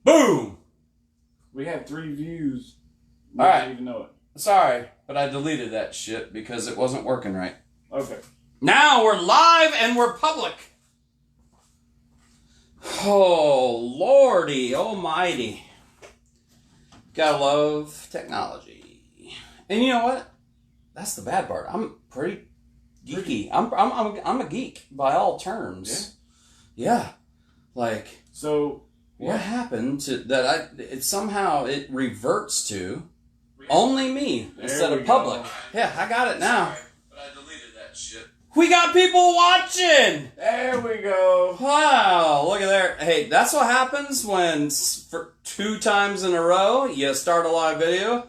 Boom! We had 3 views. All right. Didn't even know it. Sorry, but I deleted that shit because it wasn't working right. Okay. Now we're live and we're public. Oh, Lordy almighty. Gotta love technology. And you know what? That's the bad part. I'm pretty geeky. I'm a geek by all terms. Yeah. Like, so what happened to that? It somehow reverts to only me instead of public. Yeah, I got it now. Sorry, but I deleted that shit. We got people watching. There we go. Wow, look at there. Hey, that's what happens when for 2 times in a row you start a live video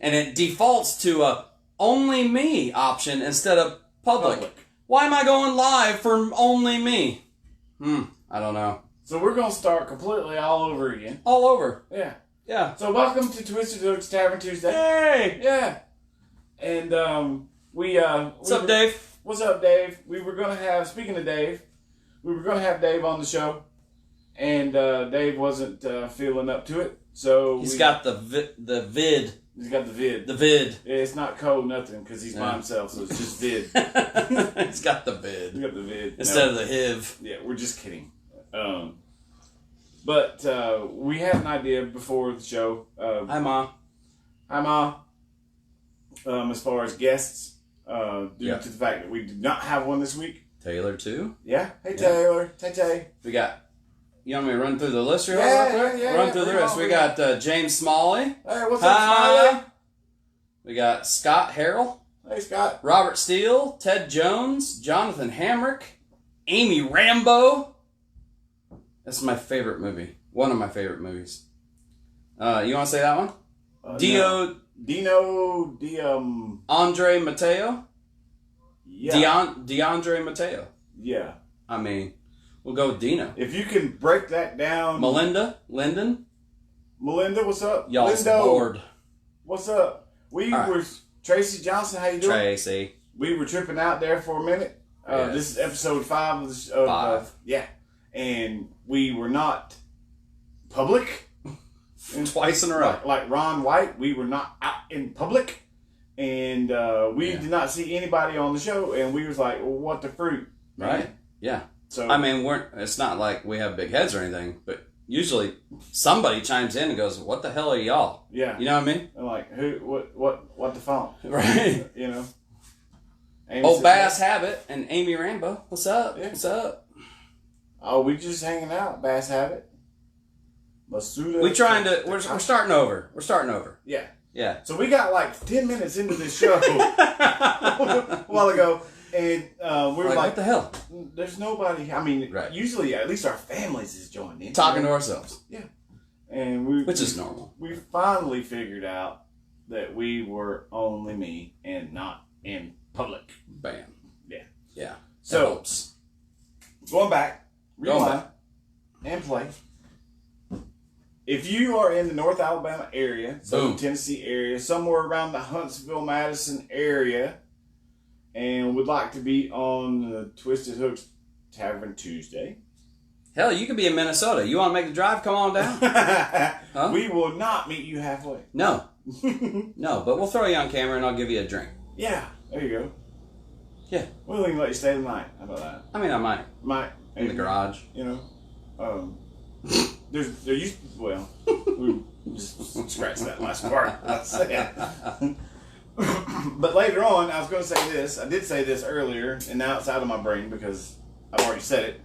and it defaults to a only me option instead of public. Why am I going live for only me? I don't know. So we're going to start completely all over again. All over. Yeah. Yeah. So welcome to Twisted Tavern Tuesday. Hey! Yeah. And What's up, Dave? What's up, Dave? We were going to have, speaking of Dave, we were going to have Dave on the show. And Dave wasn't feeling up to it. So He's got the vid. He's got the vid. The vid. Yeah, it's not code nothing because he's by himself, so it's just vid. He's got the vid. He's got the vid. Instead of the HIV. Yeah, we're just kidding. But we had an idea before the show. Hi, Ma. Hi, Ma. As far as guests, due to the fact that we did not have one this week. Taylor, too? Yeah. Hey, Taylor. Tay. We got... You want me to run through the list real quick? Yeah. Run through the list. We got James Smalley. Hey, what's up, Smalley? We got Scott Harrell. Hey, Scott. Robert Steele. Ted Jones. Jonathan Hamrick. Amy Rambo. That's my favorite movie. One of my favorite movies. You want to say that one? Andre Mateo. Yeah. DeAndre Mateo. Yeah. I mean... We'll go with Dino. If you can break that down. Melinda, what's up? Y'all's bored. What's up? Tracy Johnson, how you doing? Tracy. We were tripping out there for a minute. Yes. This is episode 5 of 5. Yeah. And we were not public. Twice in a row. Like Ron White, we were not out in public. And we did not see anybody on the show. And we was like, well, what the fruit? Man? Right? Yeah. So, I mean, it's not like we have big heads or anything, but usually somebody chimes in and goes, "What the hell are y'all?" Yeah, you know what I mean? I'm like, who? What the phone? Right? You know. Old Bass Habit and Amy Rambo. What's up? Yeah. What's up? Oh, we just hanging out. Bass Habit. Masuda. We're starting over. We're starting over. Yeah. Yeah. So we got like 10 minutes into this show a while ago. And we were like, what the hell? There's nobody. I mean, usually at least our families is joined in. Talking to ourselves. Yeah. And which is normal. We finally figured out that we were only me and not in public. Bam. Yeah. Yeah. So, going back, rewind, and play. If you are in the North Alabama area, Southern Tennessee area, somewhere around the Huntsville, Madison area, and would like to be on the Twisted Hooks Tavern Tuesday. Hell, you could be in Minnesota. You want to make the drive? Come on down. Huh? We will not meet you halfway. No. No, but we'll throw you on camera and I'll give you a drink. Yeah, there you go. Yeah. We'll even let you stay the night. How about that? I mean, I might. In the garage. You know. There used to, well, we just scratch that last part. But later on, I was going to say this. I did say this earlier, and now it's out of my brain because I've already said it.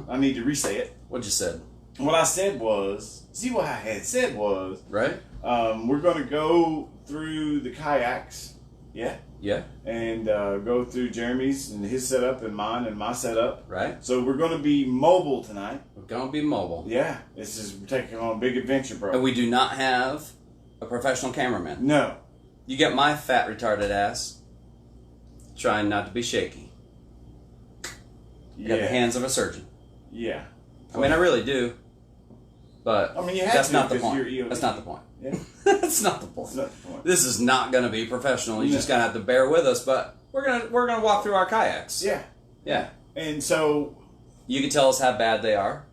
I need to re-say it. What'd you said? What I said was, what I had said was, right? We're going to go through the kayaks, yeah? Yeah. And go through Jeremy's and his setup and mine and my setup. Right. So we're going to be mobile tonight. We're going to be mobile. Yeah. We're taking on a big adventure, bro. And we do not have a professional cameraman. No. You get my fat, retarded ass trying not to be shaky. You got the hands of a surgeon. Yeah. I mean, I really do. But I mean, you have that's to, not the point. You're that's not the point. Yeah. That's not the point. That's not the point. This is not going to be professional. You're just going to have to bear with us. But we're gonna walk through our kayaks. Yeah. Yeah. And so you can tell us how bad they are.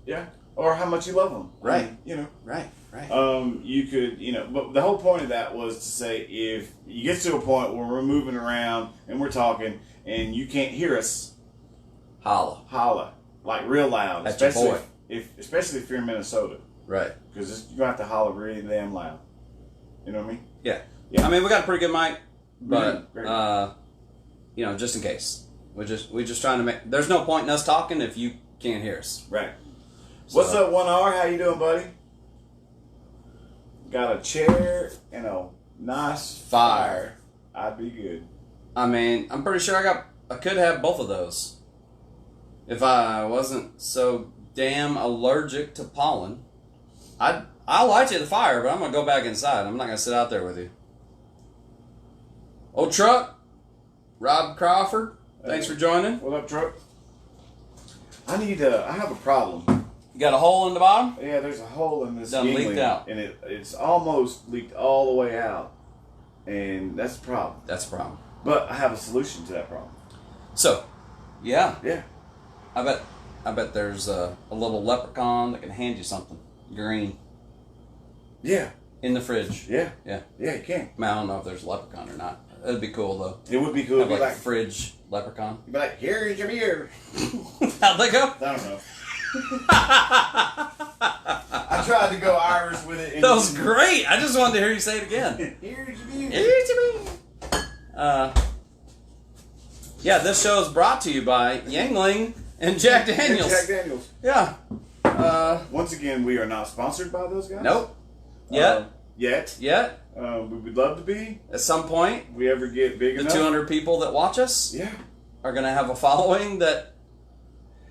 Yeah. or how much you love them. Right. I mean, you know. Right. You could, you know, but the whole point of that was to say if you get to a point where we're moving around and we're talking and you can't hear us, holla, like real loud. That's your especially boy. Especially if you're in Minnesota. Right. Because you're going to have to holler really damn loud. You know what I mean? Yeah. Yeah. I mean, we got a pretty good mic, but, Great. you know, just in case. We're just trying to make... There's no point in us talking if you can't hear us. Right. So, What's up, 1R? How you doing, buddy? Got a chair and a nice fire. I'd be good. I mean, I'm pretty sure I could have both of those. If I wasn't so damn allergic to pollen. I'll light you the fire, but I'm going to go back inside. I'm not going to sit out there with you. Old Truck, Rob Crawford, thanks for joining. What up, Truck? I have a problem. You got a hole in the bottom? Yeah, there's a hole in this Done Yingling, leaked out. and it's almost leaked all the way out, and that's the problem. That's a problem. But I have a solution to that problem. So, yeah. Yeah. I bet there's a little leprechaun that can hand you something green Yeah. in the fridge. Yeah. Yeah. Yeah, you can. I don't know if there's a leprechaun or not. It'd be cool though. It would be cool. Have It'd like be a fridge leprechaun. you'd be like, here's your beer. How'd they go? I don't know. I tried to go Irish with it. And That was great. I just wanted to hear you say it again. Here's your beer. Here's your beer. Yeah, this show is brought to you by Yangling and Jack Daniels. Jack Daniels. Yeah. Once again, we are not sponsored by those guys. Nope. Yet. Yet. We would love to be. At some point, If we ever get big the enough. 200 people that watch us Yeah. are going to have a following that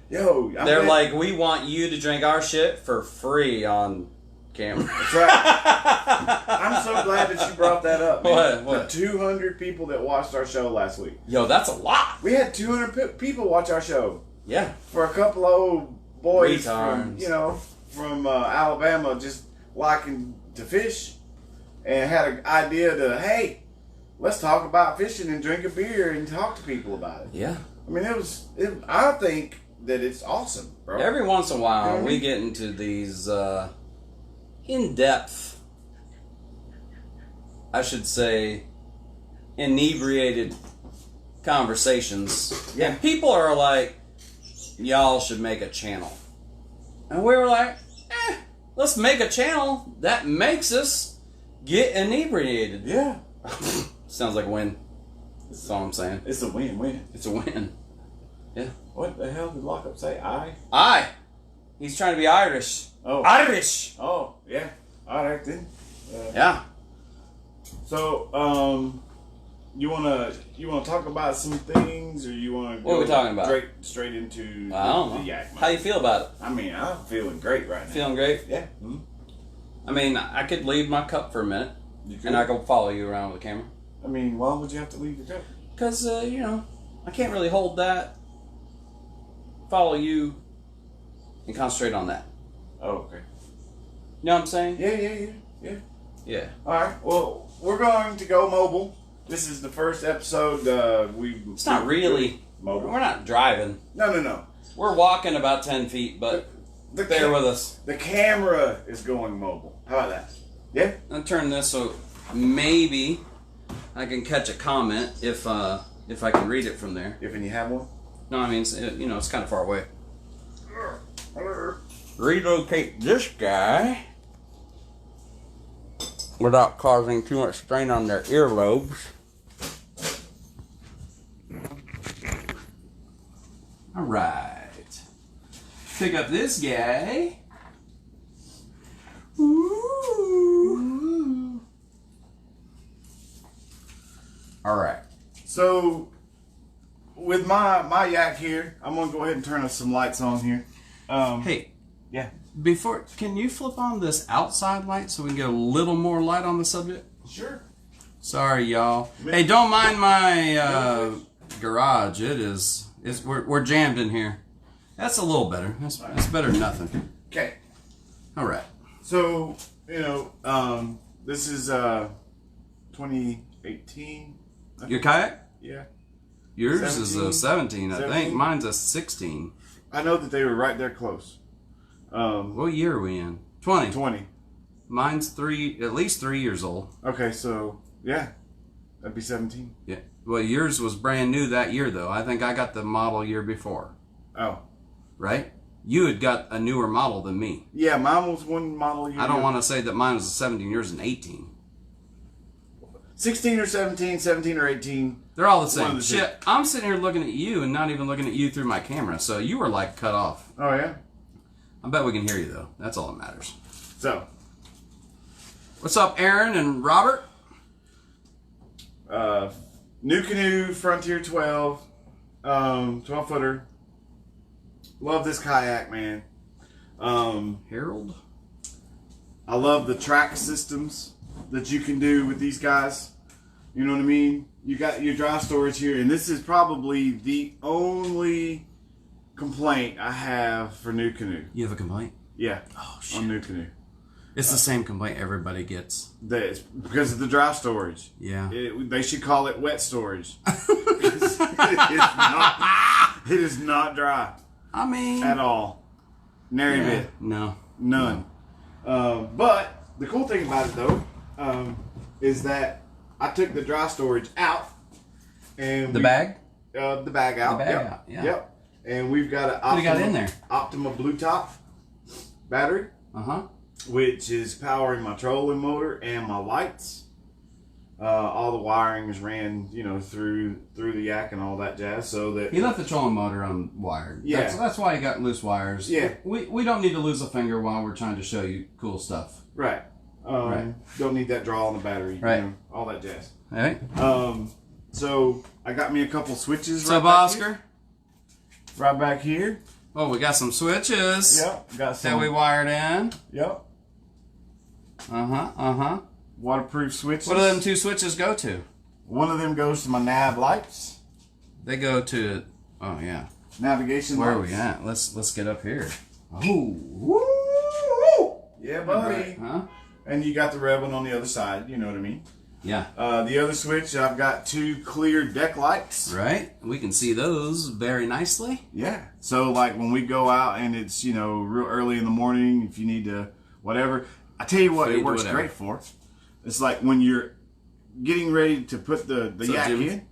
Yo, they're like, we want you to drink our shit for free on camera. That's right. I'm so glad that you brought that up, man. What? The 200 people that watched our show last week. Yo, that's a lot. We had 200 people watch our show. Yeah. For a couple of old boys Retards. from Alabama just liking to fish and had an idea to, hey, let's talk about fishing and drink a beer and talk to people about it. Yeah. I mean, I think that it's awesome, bro. Every once in a while, You know what I we mean? get into these in-depth, I should say, inebriated conversations. Yeah. And people are like, y'all should make a channel. And we were like, let's make a channel that makes us get inebriated. Yeah. Sounds like a win. That's all I'm saying. It's a win-win. It's a win. Yeah. What the hell did Lockup say? Aye. He's trying to be Irish. Oh. Irish! Oh, yeah. All right, then. Yeah. So, you wanna talk about some things, or you wanna What are we talking about? Straight into I don't know. the yak? How you feel about it? I mean, I'm feeling great right now. Feeling great? Yeah. Mm-hmm. I mean, I could leave my cup for a minute, You could. and I could follow you around with the camera. I mean, why would you have to leave your cup? Because, I can't really hold that, follow you, and concentrate on that. Oh, okay. You know what I'm saying? Yeah. Yeah. All right. Well, we're going to go mobile. This is the first episode. It's not really. mobile. We're not driving. No. We're walking about 10 feet, but bear with us. The camera is going mobile. How about that? Yeah. I'll turn this so maybe I can catch a comment if I can read it from there. If you have one. No, I mean, it's kind of far away. Relocate this guy without causing too much strain on their earlobes. All right. Pick up this guy. Ooh. All right. So, with my yak here, I'm gonna go ahead and turn some lights on here. Hey. Yeah. Can you flip on this outside light so we can get a little more light on the subject? Sure. Sorry, y'all. Hey, don't mind my garage. We're jammed in here. That's a little better. That's better than nothing. Okay. All right. So, this is 2018. Your kayak? Yeah. Yours is a 17, I 17? think. Mine's a 16. I know that they were right there close. What year are we in? 20. 20. Mine's at least 3 years old. Okay, so yeah, that'd be 17. Yeah. Well, yours was brand new that year, though. I think I got the model year before. Oh. Right? You had got a newer model than me. Yeah, mine was one model year. I don't want to say that mine was 17 years and 18. 16 or 17, 17 or 18. They're all the same. The Shit, I'm sitting here looking at you and not even looking at you through my camera, so you were like cut off. Oh, yeah? I bet we can hear you, though. That's all that matters. So. What's up, Aaron and Robert? NuCanoe Frontier 12. 12-footer. Love this kayak, man. Harold? I love the track systems that you can do with these guys. You know what I mean? You got your dry storage here, and this is probably the only complaint I have for NuCanoe. You have a complaint? Yeah. Oh, shit. On NuCanoe. It's the same complaint everybody gets. That's because of the dry storage. Yeah. They should call it wet storage. It is not dry. I mean... At all. Nary bit. No. None. No. But the cool thing about it, though, is that I took the dry storage out. And the bag? The bag out. The bag out, yeah. Yep. And we've got an What do you got in there? Optima Blue Top battery. Uh-huh. Which is powering my trolling motor and my lights. All the wiring is ran, through the yak and all that jazz, so that He left the trolling motor unwired. Yeah, that's why he got loose wires. Yeah, we don't need to lose a finger while we're trying to show you cool stuff. Right. Right. Don't need that draw on the battery. Right. All that jazz. All right. So I got me a couple switches. What's up, Oscar? Right back here. Oh, we got some switches. Yep. Got some. That we wired in. Yep. Uh-huh. Waterproof switches. What do them two switches go to? One of them goes to my nav lights. They go to, oh yeah, navigation Where lights. are we at? Let's get up here. Oh, woo! Yeah, buddy. Right. Huh? And you got the red one on the other side. You know what I mean? Yeah. The other switch, I've got two clear deck lights. Right. We can see those very nicely. Yeah. So like when we go out and it's real early in the morning, if you need to whatever. I tell you what, it works great for. It's like when you're getting ready to put the yak in.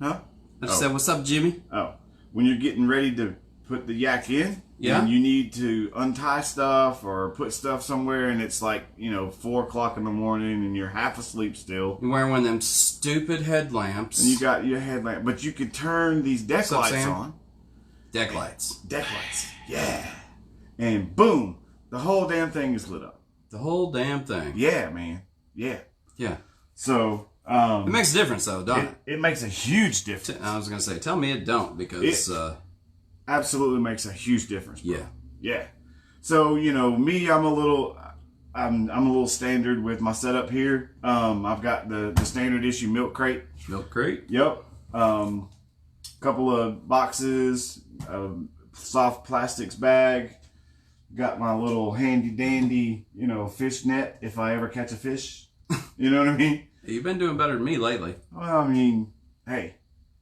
Huh? I just said, what's up, Jimmy? Oh. When you're getting ready to put the yak in, yeah, and you need to untie stuff or put stuff somewhere, and it's like, 4 o'clock in the morning and you're half asleep still. You're wearing one of them stupid headlamps. And you got your headlamp. But you could turn these deck lights on. Deck lights. Deck lights. Yeah. And boom, the whole damn thing is lit up. The whole damn thing. Yeah, man. Yeah. Yeah. So, it makes a difference, though, don't it? It makes a huge difference. I was going to say, tell me it don't, because... absolutely makes a huge difference, bro. Yeah. Yeah. So, me, I'm a little standard with my setup here. I've got the standard issue milk crate. Milk crate? Yep. Couple of boxes, soft plastics bag. Got my little handy dandy, fish net if I ever catch a fish. You know what I mean? You've been doing better than me lately. Well, I mean, hey,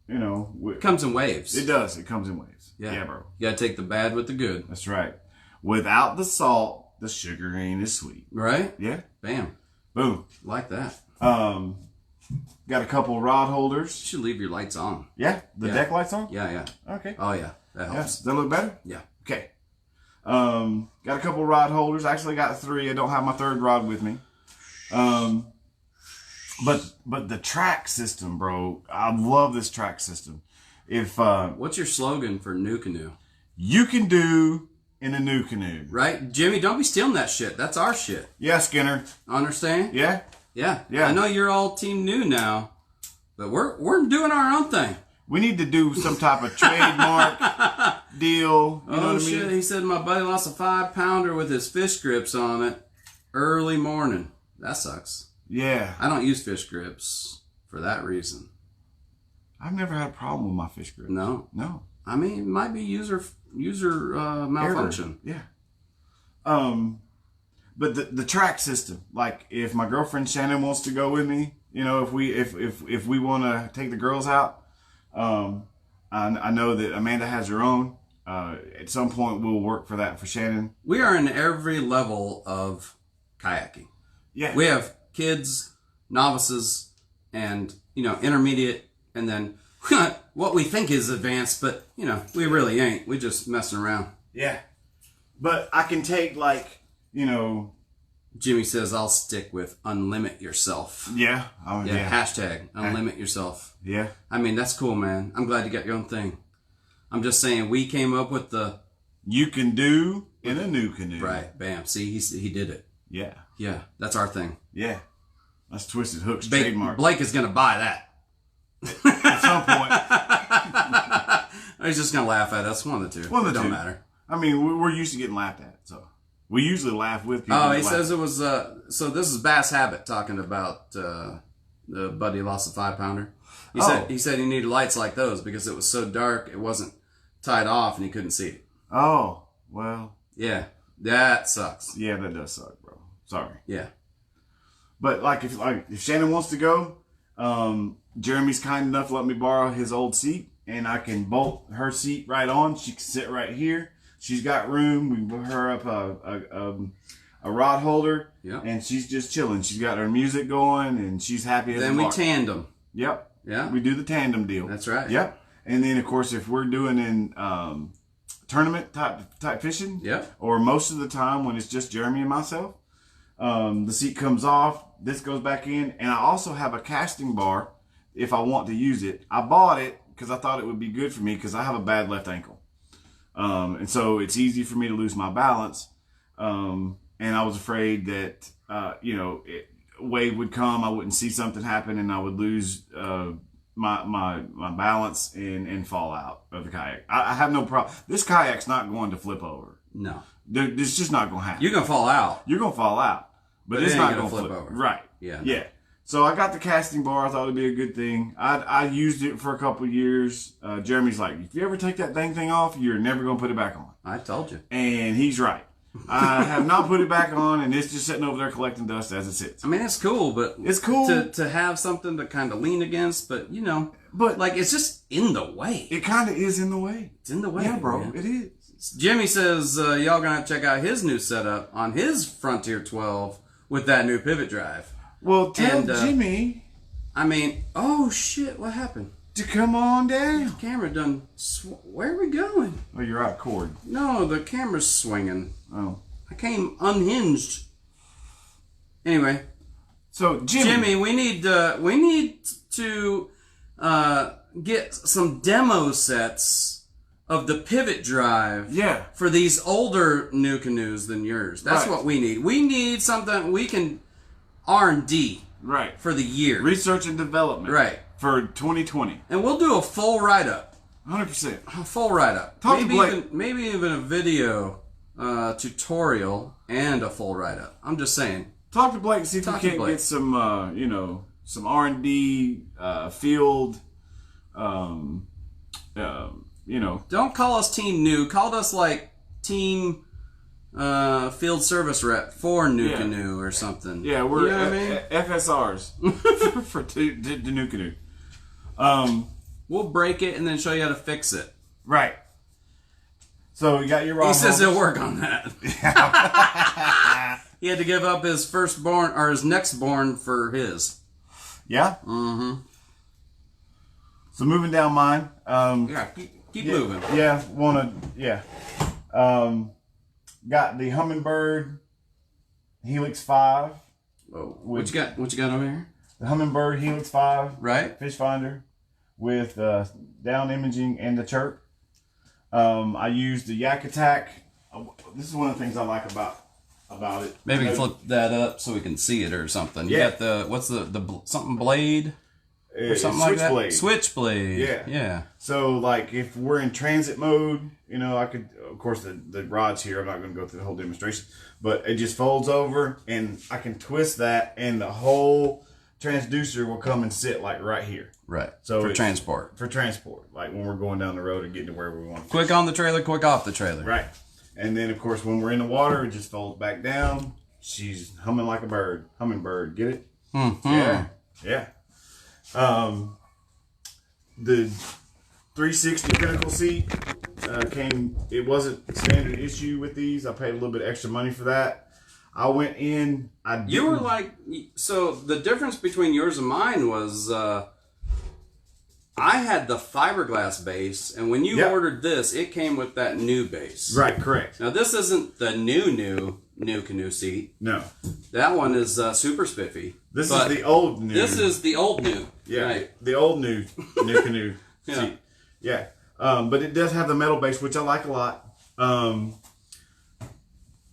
it comes in waves. It does. It comes in waves. Yeah. Yeah, bro. You gotta take the bad with the good. That's right. Without the salt, the sugar ain't as sweet. Right? Yeah. Bam. Boom. Like that. Got a couple rod holders. You should leave your lights on. Yeah? The deck lights on? Yeah. Okay. Oh, yeah. That helps. Does that look better? Yeah. Okay. Got a couple rod holders. I actually got 3. I don't have my 3rd rod with me. But the track system, bro. I love this track system. What's your slogan for NuCanoe? You can do in a NuCanoe. Right? Jimmy, don't be stealing that shit. That's our shit. Yeah, Skinner. Understand? Yeah? Yeah. Yeah. I know you're all team new now, but we're doing our own thing. We need to do some type of trademark deal. You know what I mean? He said my buddy lost a 5-pounder with his fish grips on it early morning. That sucks. Yeah. I don't use fish grips for that reason. I've never had a problem with my fish grips. No. No. I mean, it might be user malfunction. Error. Yeah. But the track system, like if my girlfriend Shannon wants to go with me, if we want to take the girls out, I know that Amanda has her own. At some point, we'll work for that for Shannon. We are in every level of kayaking. Yeah. We have kids, novices, and, intermediate, and then what we think is advanced, but, we really ain't. We just messing around. Yeah. But I can take, Jimmy says I'll stick with unlimit yourself. Yeah. Hashtag unlimit yourself. Yeah. I mean, that's cool, man. I'm glad you got your own thing. I'm just saying we came up with the... You can do in a NuCanoe. Right. Bam. See, he did it. Yeah. Yeah. That's our thing. Yeah. That's Twisted Hook's trademark. Blake is going to buy that. At some point. He's just going to laugh at us. One of the two. It don't matter. I mean, we're used to getting laughed at, so... We usually laugh with people. Oh, he says it was... so this is Bass Habit talking about the buddy lost a 5-pounder. He said he needed lights like those because it was so dark it wasn't tied off and he couldn't see it. Oh, well. Yeah, that sucks. Yeah, that does suck, bro. Sorry. Yeah. But if Shannon wants to go, Jeremy's kind enough to let me borrow his old seat and I can bolt her seat right on. She can sit right here. She's got room. We put her up a rod holder, and she's just chilling. She's got her music going, and she's happy as a lark. Then we tandem. Yep. Yeah. We do the tandem deal. That's right. Yep. And then, of course, if we're doing in tournament type fishing, or most of the time when it's just Jeremy and myself, the seat comes off, this goes back in, and I also have a casting bar if I want to use it. I bought it because I thought it would be good for me because I have a bad left ankle. And so it's easy for me to lose my balance. And I was afraid that, wave would come, I wouldn't see something happen, and I would lose my balance and fall out of the kayak. I have no problem. This kayak's not going to flip over. No. It's just not going to happen. You're going to fall out. You're going to fall out. But it's not going to flip over. Right. Yeah. Yeah. So I got the casting bar. I thought it'd be a good thing. I used it for a couple of years. Jeremy's like, if you ever take that dang thing off, you're never going to put it back on. I told you. And he's right. I have not put it back on, and it's just sitting over there collecting dust as it sits. I mean, it's cool, but... It's cool. To have something to kind of lean against, but, But, it's just in the way. It kind of is in the way. It's in the way, yeah, bro. Man. It is. Jimmy says y'all going to check out his new setup on his Frontier 12 with that new pivot drive. Well, tell Jimmy... I mean, oh shit, what happened? To come on down. The camera done... Where are we going? Oh, you're out of cord. No, the camera's swinging. Oh. I came unhinged. Anyway. So, Jimmy, we need to get some demo sets of the pivot drive. Yeah. For these older NuCanoes than yours. That's what we need. We need something we can R&D. Right. For the year. Research and development. Right. For 2020. And we'll do a full write-up. 100%. A full write-up. Maybe even a video tutorial and a full write-up. I'm just saying. Talk to Blake and see if we can't get some, some R&D field, Don't call us Team New. Call us like Team field service rep for NuCanoe or something. Yeah, we're FSRs for the NuCanoe. We'll break it and then show you how to fix it. Right. So you got your rod. He says he'll work on that. He had to give up his firstborn or his nextborn for his. Yeah. Mm-hmm. So moving down mine. Keep moving. Yeah. Got the Humminbird Helix 5. Whoa. What you got over here? The Humminbird Helix 5. Right. Fish finder with down imaging and the chirp. I used the Yak Attack. This is one of the things I like about it. Maybe you flip that up so we can see it or something. You got what's the something blade? Or something like that? Switchblade. Switchblade. Yeah. So, if we're in transit mode, I could, of course, the rod's here. I'm not going to go through the whole demonstration. But it just folds over, and I can twist that, and the whole transducer will come and sit, right here. Right. So for transport. For transport. When we're going down the road and getting to where we want to. Quick on the trailer, quick off the trailer. Right. And then, of course, when we're in the water, it just folds back down. She's humming like a bird. Humminbird. Get it? Mm-hmm. Yeah. The 360 pinnacle seat. It wasn't standard issue with these. I paid a little bit extra money for that. I went in. You were like, so the difference between yours and mine was I had the fiberglass base, and when you ordered this, it came with that new base. Right, correct. Now this isn't the new NuCanoe seat. No, that one is super spiffy. This is the old new. This is the old new. Yeah, right. The old new NuCanoe seat. Yeah, but it does have the metal base, which I like a lot.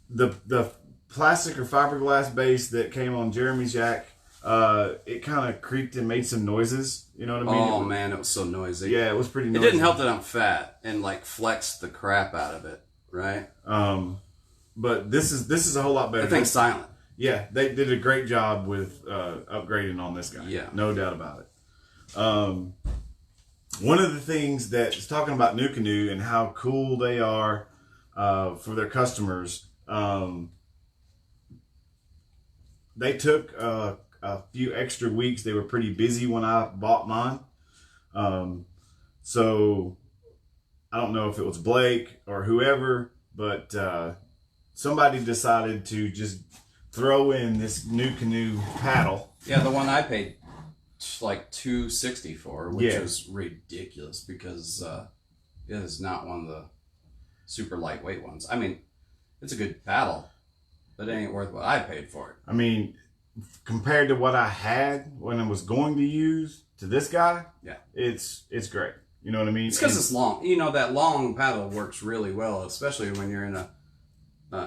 The plastic or fiberglass base that came on Jeremy's yak, it kind of creaked and made some noises. You know what I mean? Oh man, it was so noisy. Yeah, it was pretty noisy. It didn't help that I'm fat and like flexed the crap out of it, right? But this is a whole lot better. That thing's silent. Yeah, they did a great job with upgrading on this guy. Yeah, no doubt about it. One of the things that is talking about NuCanoe and how cool they are for their customers. They took a few extra weeks. They were pretty busy when I bought mine. So I don't know if it was Blake or whoever, but somebody decided to just throw in this NuCanoe paddle. Yeah, the one I paid like $260 for, which is ridiculous because it is not one of the super lightweight ones. I mean, it's a good paddle, but it ain't worth what I paid for it. I mean, compared to what I had when I was going to use to this guy, it's great. You know what I mean? It's because it's long. You know, that long paddle works really well, especially when you're in a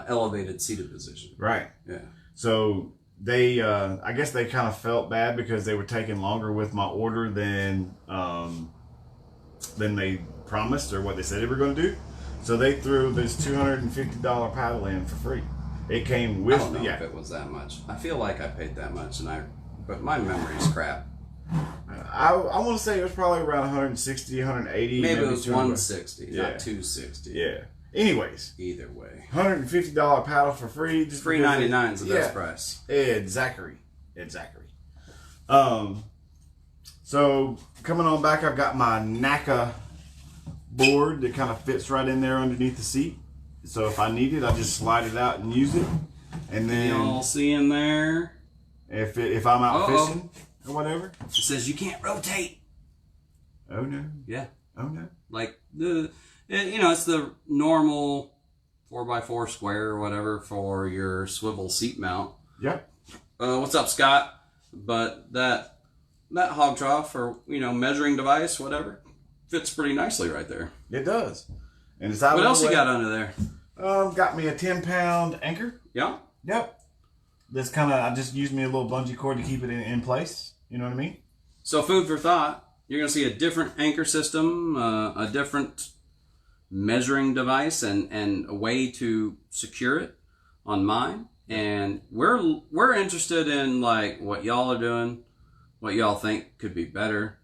elevated seated position. Right. Yeah. So they, I guess they kind of felt bad because they were taking longer with my order than they promised or what they said they were going to do. So they threw this $250 paddle in for free. It came with I don't know if it was that much. I feel like I paid that much, but my memory's crap. I want to say it was probably around 160, 180. Maybe it was 160, not 260. Yeah. Anyways. Either way. $150 paddle for free. Just $3.99 is the best price. Exactly. So coming on back, I've got my NuCanoe board that kind of fits right in there underneath the seat. So if I need it, I just slide it out and use it. And then you'll see in there. If I'm out fishing or whatever. It says you can't rotate. Oh no. Yeah. Oh no. Like it's the normal 4x4 square or whatever for your swivel seat mount. Yep. What's up, Scott? But that hog trough or measuring device, whatever, fits pretty nicely right there. It does. And it's out. What else you got under there? Got me a 10-pound anchor. Yeah. Yep. That's I just used me a little bungee cord to keep it in place. You know what I mean? So food for thought. You're going to see a different anchor system, a different measuring device, and a way to secure it on mine. And we're interested in like what y'all are doing, what y'all think could be better.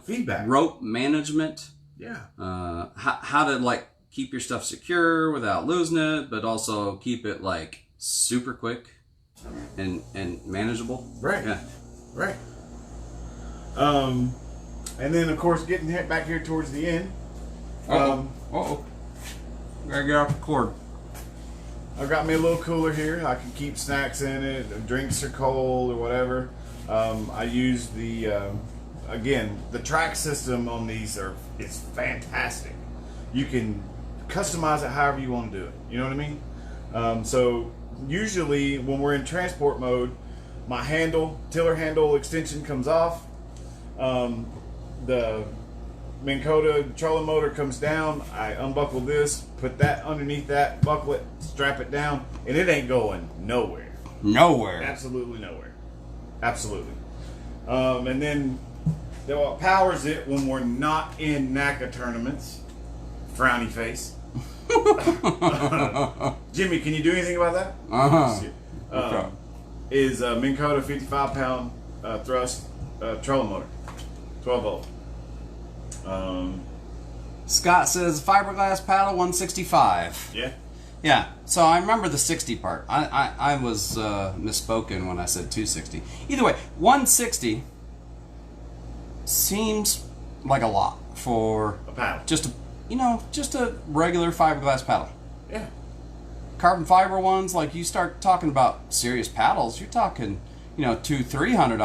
Feedback, rope management. Yeah. How to like keep your stuff secure without losing it, but also keep it like super quick and manageable. Right. Yeah. Right. And then of course getting back here towards the end. Gotta get off the cord. I've got me a little cooler here. I can keep snacks in it. If drinks are cold or whatever. I use the track system on these is fantastic. You can customize it however you want to do it. You know what I mean? So usually when we're in transport mode, my tiller handle extension comes off. The Minn Kota trolling motor comes down. I unbuckle this, put that underneath that, buckle it, strap it down, and it ain't going nowhere. Nowhere. Absolutely nowhere. Absolutely. And then what powers it when we're not in NuCanoe tournaments? Frowny face. Jimmy, can you do anything about that? Okay. Is Minn Kota 55-pound thrust trolling motor, 12 volt. Scott says fiberglass paddle 165. Yeah. Yeah. So I remember the 60 part. I was misspoken when I said 260. Either way, 160 seems like a lot for A paddle. just a regular fiberglass paddle. Yeah. Carbon fiber ones, like you start talking about serious paddles, you're talking, $200-$300.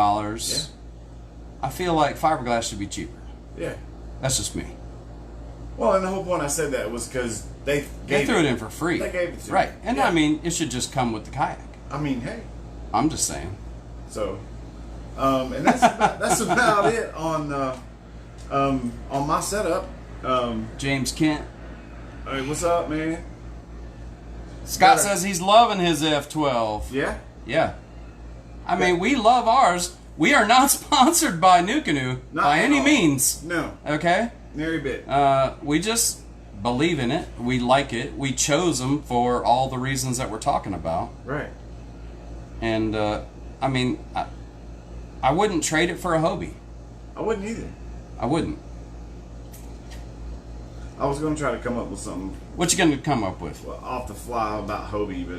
Yeah. I feel like fiberglass should be cheaper. Yeah. That's just me. Well, and the whole point I said that was because they threw it in for free. They gave it to right. me. And Yeah. I mean, it should just come with the kayak. I mean, hey. I'm just saying. So, and that's about it on my setup. James Kent. Hey, what's up, man? Scott says he's loving his F12. Yeah. Yeah. I mean, we love ours. We are not sponsored by NuCanoe Not by at any all. means. No. Okay? Nary bit. We just believe in it. We like it. We chose them for all the reasons that we're talking about. Right. And, I mean, I wouldn't trade it for a Hobie. I wouldn't either. I wouldn't. I was going to try to come up with something What you gonna come up with? off the fly about Hobie, but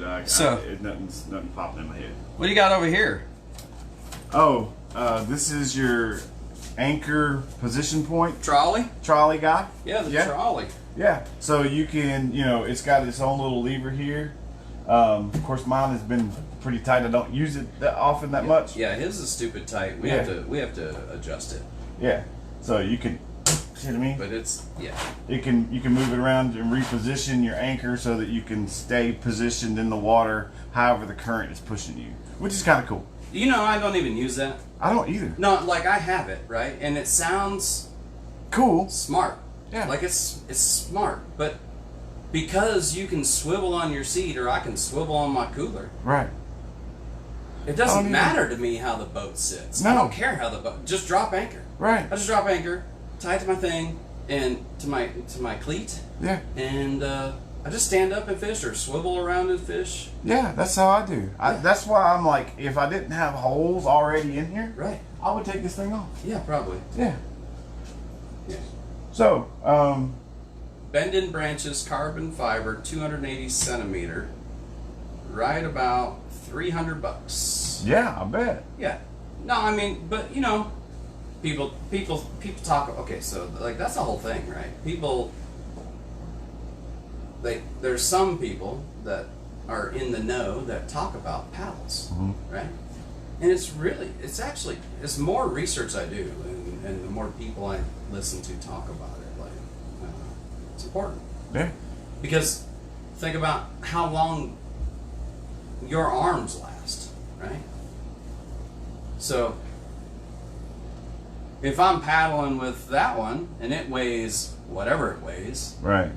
nothing popped in my head. What do you got over here? Oh, this is your anchor position point Trolley? trolley guy. Yeah, the trolley. Yeah, so you can, it's got its own little lever here. Of course, mine has been pretty tight. I don't use it that often that much. Yeah, his is stupid tight. We Yeah. have to adjust it. Yeah, so you can, see what I mean? But it's you can move it around and reposition your anchor so that you can stay positioned in the water however the current is pushing you, which is kind of cool. I don't even use that. I don't either. No, like I have it, right? And it sounds Cool. smart. Yeah. Like it's smart, but because you can swivel on your seat or I can swivel on my cooler, Right. it I don't doesn't either. matter to me how the boat sits. No. I don't care how the boat. Just drop anchor. Right. I just drop anchor, tie it to my thing, and to my cleat, Yeah. and I just stand up and fish or swivel around and fish. Yeah, that's how I do. That's why I'm like, if I didn't have holes already in here, Right. I would take this thing off. Yeah, probably. Yeah. Yeah. So, Bending branches, carbon fiber, 280 centimeter, right about $300. yeah, I bet. Yeah. No, I mean, but people talk. Okay, so like that's the whole thing, right? There's some people that are in the know that talk about paddles, right? And it's more research I do, and the more people I listen to talk about it, like it's important. Yeah. Because think about how long your arms last, right? So if I'm paddling with that one and it weighs whatever it weighs, Right.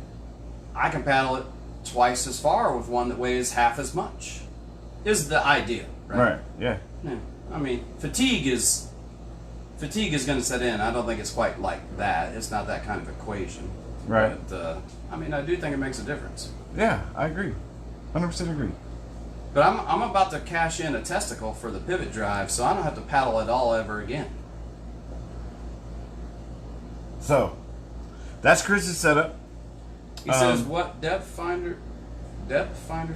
I can paddle it twice as far with one that weighs half as much. Is the idea, right? Right. Yeah. Yeah. I mean, fatigue is going to set in. I don't think it's quite like that. It's not that kind of equation. Right. But I mean, I do think it makes a difference. Yeah, I agree. 100% agree. But I'm about to cash in a testicle for the pivot drive, so I don't have to paddle it all ever again. So, that's Chris's setup. He says, "What depth finder,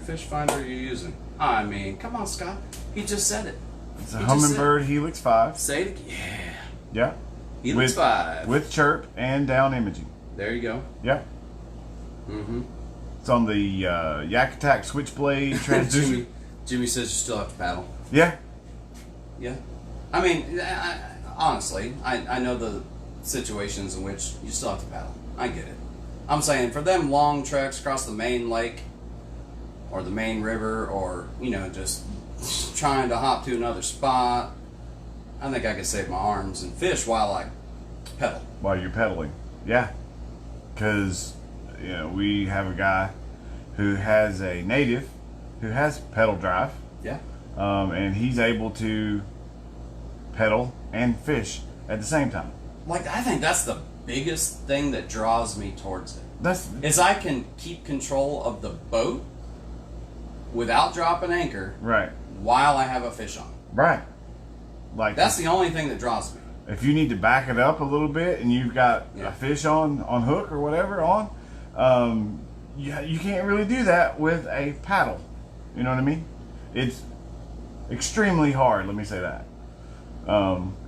fish finder are you using?" I mean, come on, Scott. He just said it. It's a He just Humminbird Helix 5. Say it again. Yeah. Helix 5. With chirp and down imaging. There you go. Yeah. Mm-hmm. It's on the Yak Attack Switchblade transducer. Jimmy says you still have to paddle. Yeah. Yeah. I mean, honestly, I know the situations in which you still have to paddle. I get it. I'm saying for them long treks across the main lake or the main river or, just trying to hop to another spot, I think I could save my arms and fish while I pedal. While you're pedaling. Yeah. Because, we have a guy who has a native who has pedal drive. Yeah. And he's able to pedal and fish at the same time. Like, I think that's the biggest thing that draws me towards it. Is I can keep control of the boat without dropping anchor Right. while I have a fish on. Right. Like That's the only thing that draws me. if you need to back it up a little bit and you've got a fish on hook or whatever on, you can't really do that with a paddle. You know what I mean? It's extremely hard, let me say that.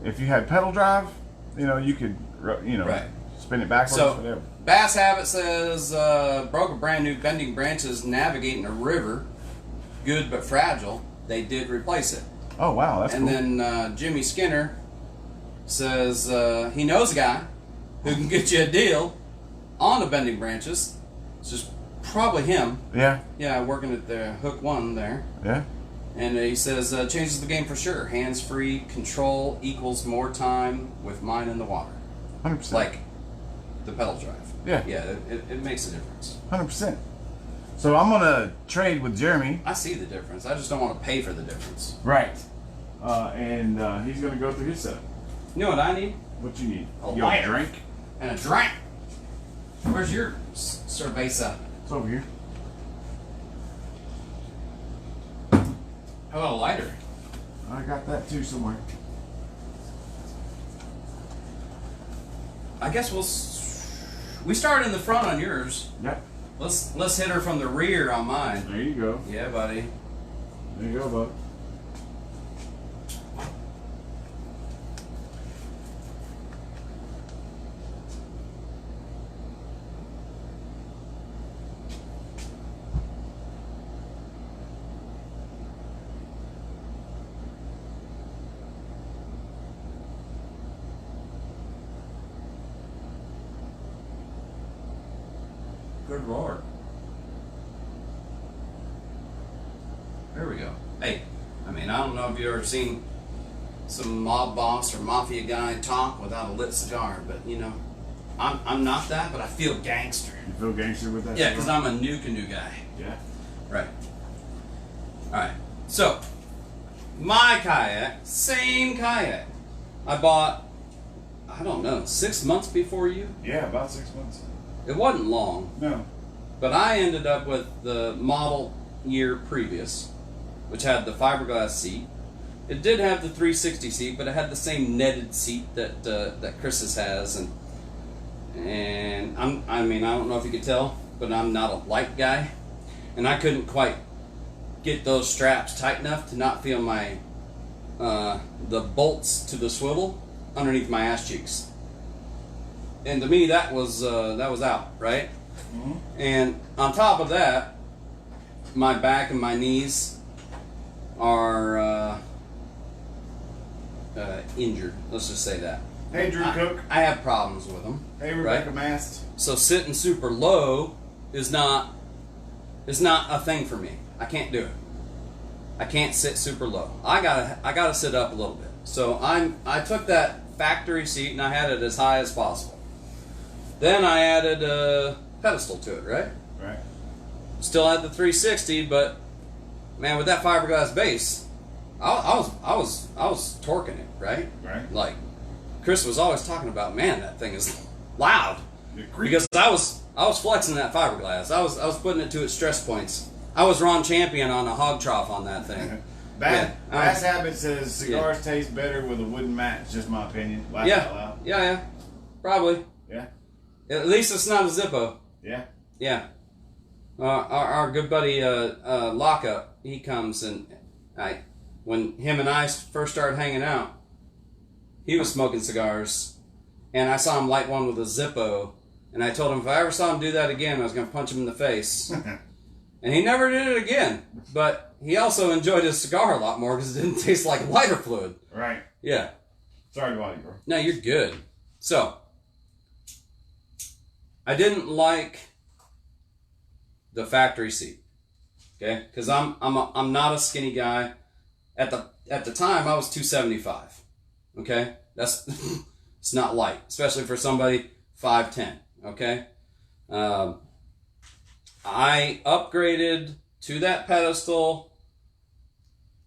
If you had pedal drive, you could, Right. spin it backwards, So, whatever. Bass Habit says, broke a brand new bending branches navigating a river. Good but fragile. They did replace it. Oh, wow, that's And cool. then Jimmy Skinner says he knows a guy who can get you a deal on the bending branches. It's just probably him. Yeah. Yeah, working at the Hook One there. Yeah. And he says, changes the game for sure. Hands-free control equals more time with mine in the water. 100%. Like the pedal drive. Yeah. Yeah, it makes a difference. 100%. So I'm going to trade with Jeremy. I see the difference. I just don't want to pay for the difference. Right. And he's going to go through his setup. You know what I need? What you need? A You lighter. drink? And a drink. Where's your cerveza? It's over here. How about a lighter? I got that too somewhere. I guess we started in the front on yours. Yep. Let's hit her from the rear on mine. There you go. Yeah, buddy. There you go, bud. Good Lord. There we go. Hey, I mean, I don't know if you've ever seen some mob boss or mafia guy talk without a lit cigar, but I'm not that, but I feel gangster. You feel gangster with that? Yeah, because I'm a NuCanoe guy. Yeah. Right. All right. So, my kayak, same kayak. I bought, I don't know, 6 months before you? Yeah, about 6 months. It wasn't long. No. But I ended up with the model year previous, which had the fiberglass seat. It did have the 360 seat, but it had the same netted seat that Chris's has, and I don't know if you could tell, but I'm not a light guy, and I couldn't quite get those straps tight enough to not feel my the bolts to the swivel underneath my ass cheeks. And to me, that was out, right? Mm-hmm. And on top of that, my back and my knees are injured. Let's just say that. Hey, Drew Cook. I have problems with them. Hey, Rebecca right? Mast. So sitting super low is not a thing for me. I can't do it. I can't sit super low. I gotta sit up a little bit. So I took that factory seat and I had it as high as possible. Then I added a pedestal to it, right? Right. Still had the 360, but man, with that fiberglass base, I was torquing it, right? Right. Like Chris was always talking about, man, that thing is loud. Because I was flexing that fiberglass. I was putting it to its stress points. I was Ron Champion on a hog trough on that thing. Bass Habit says cigars taste better with a wooden mat. It's just my opinion. Laugh out loud. Yeah. Probably. Yeah. At least it's not a Zippo. Yeah. Yeah. Our good buddy Lockup, he comes and when him and I first started hanging out, he was smoking cigars, and I saw him light one with a Zippo, and I told him if I ever saw him do that again, I was going to punch him in the face. And he never did it again, but he also enjoyed his cigar a lot more because it didn't taste like lighter fluid. Right. Yeah. Sorry to bother you, bro. No, you're good. So, I didn't like the factory seat, okay? Because I'm not a skinny guy. At the time, I was 275. Okay, that's it's not light, especially for somebody 5'10". Okay, I upgraded to that pedestal.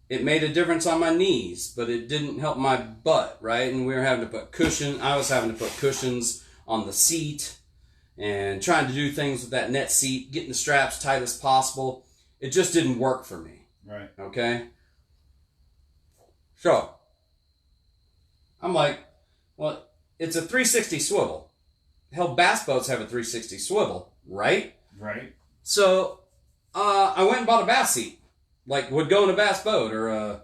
It made a difference on my knees, but it didn't help my butt, right? And we were having to put I was having to put cushions on the seat and trying to do things with that net seat, getting the straps tight as possible. It just didn't work for me. Right. Okay. So, I'm like, well, it's a 360 swivel. Hell, bass boats have a 360 swivel, right? Right. So, I went and bought a bass seat. Like, would go in a bass boat or a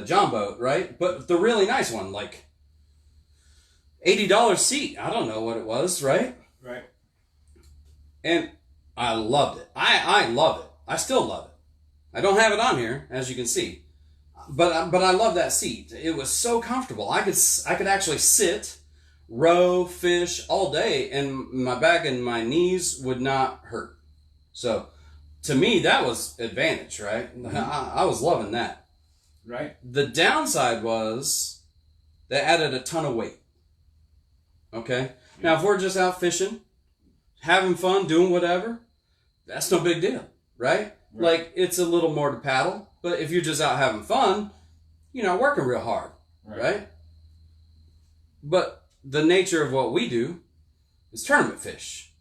John boat, right? But the really nice one, like. $80 seat. I don't know what it was, right? Right. And I loved it. I love it. I still love it. I don't have it on here, as you can see. But I love that seat. It was so comfortable. I could actually sit, row, fish all day, and my back and my knees would not hurt. So, to me, that was advantage, right? Mm-hmm. I was loving that. Right. The downside was they added a ton of weight. Okay? Yeah. Now, if we're just out fishing, having fun, doing whatever, that's no big deal, right? Like, it's a little more to paddle. But if you're just out having fun, you're not working real hard, right? But the nature of what we do is tournament fish,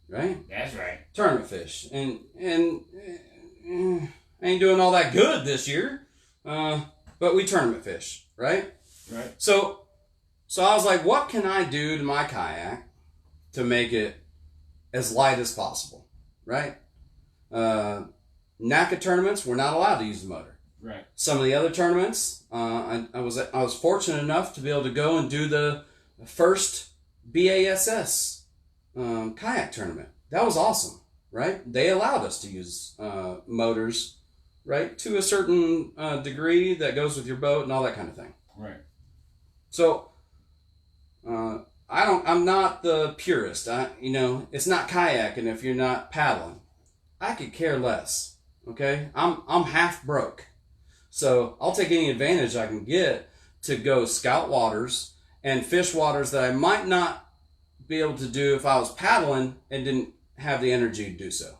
right? That's right. Tournament fish. And I ain't doing all that good this year, but we tournament fish, right? Right. So I was like, what can I do to my kayak to make it as light as possible, right? NuCanoe tournaments, we're not allowed to use the motor. Right. Some of the other tournaments, I was fortunate enough to be able to go and do the first BASS kayak tournament. That was awesome, right? They allowed us to use motors, right, to a certain degree that goes with your boat and all that kind of thing. Right. So, I'm not the purist. It's not kayaking if you're not paddling. I could care less. Okay, I'm half broke, so I'll take any advantage I can get to go scout waters and fish waters that I might not be able to do if I was paddling and didn't have the energy to do so.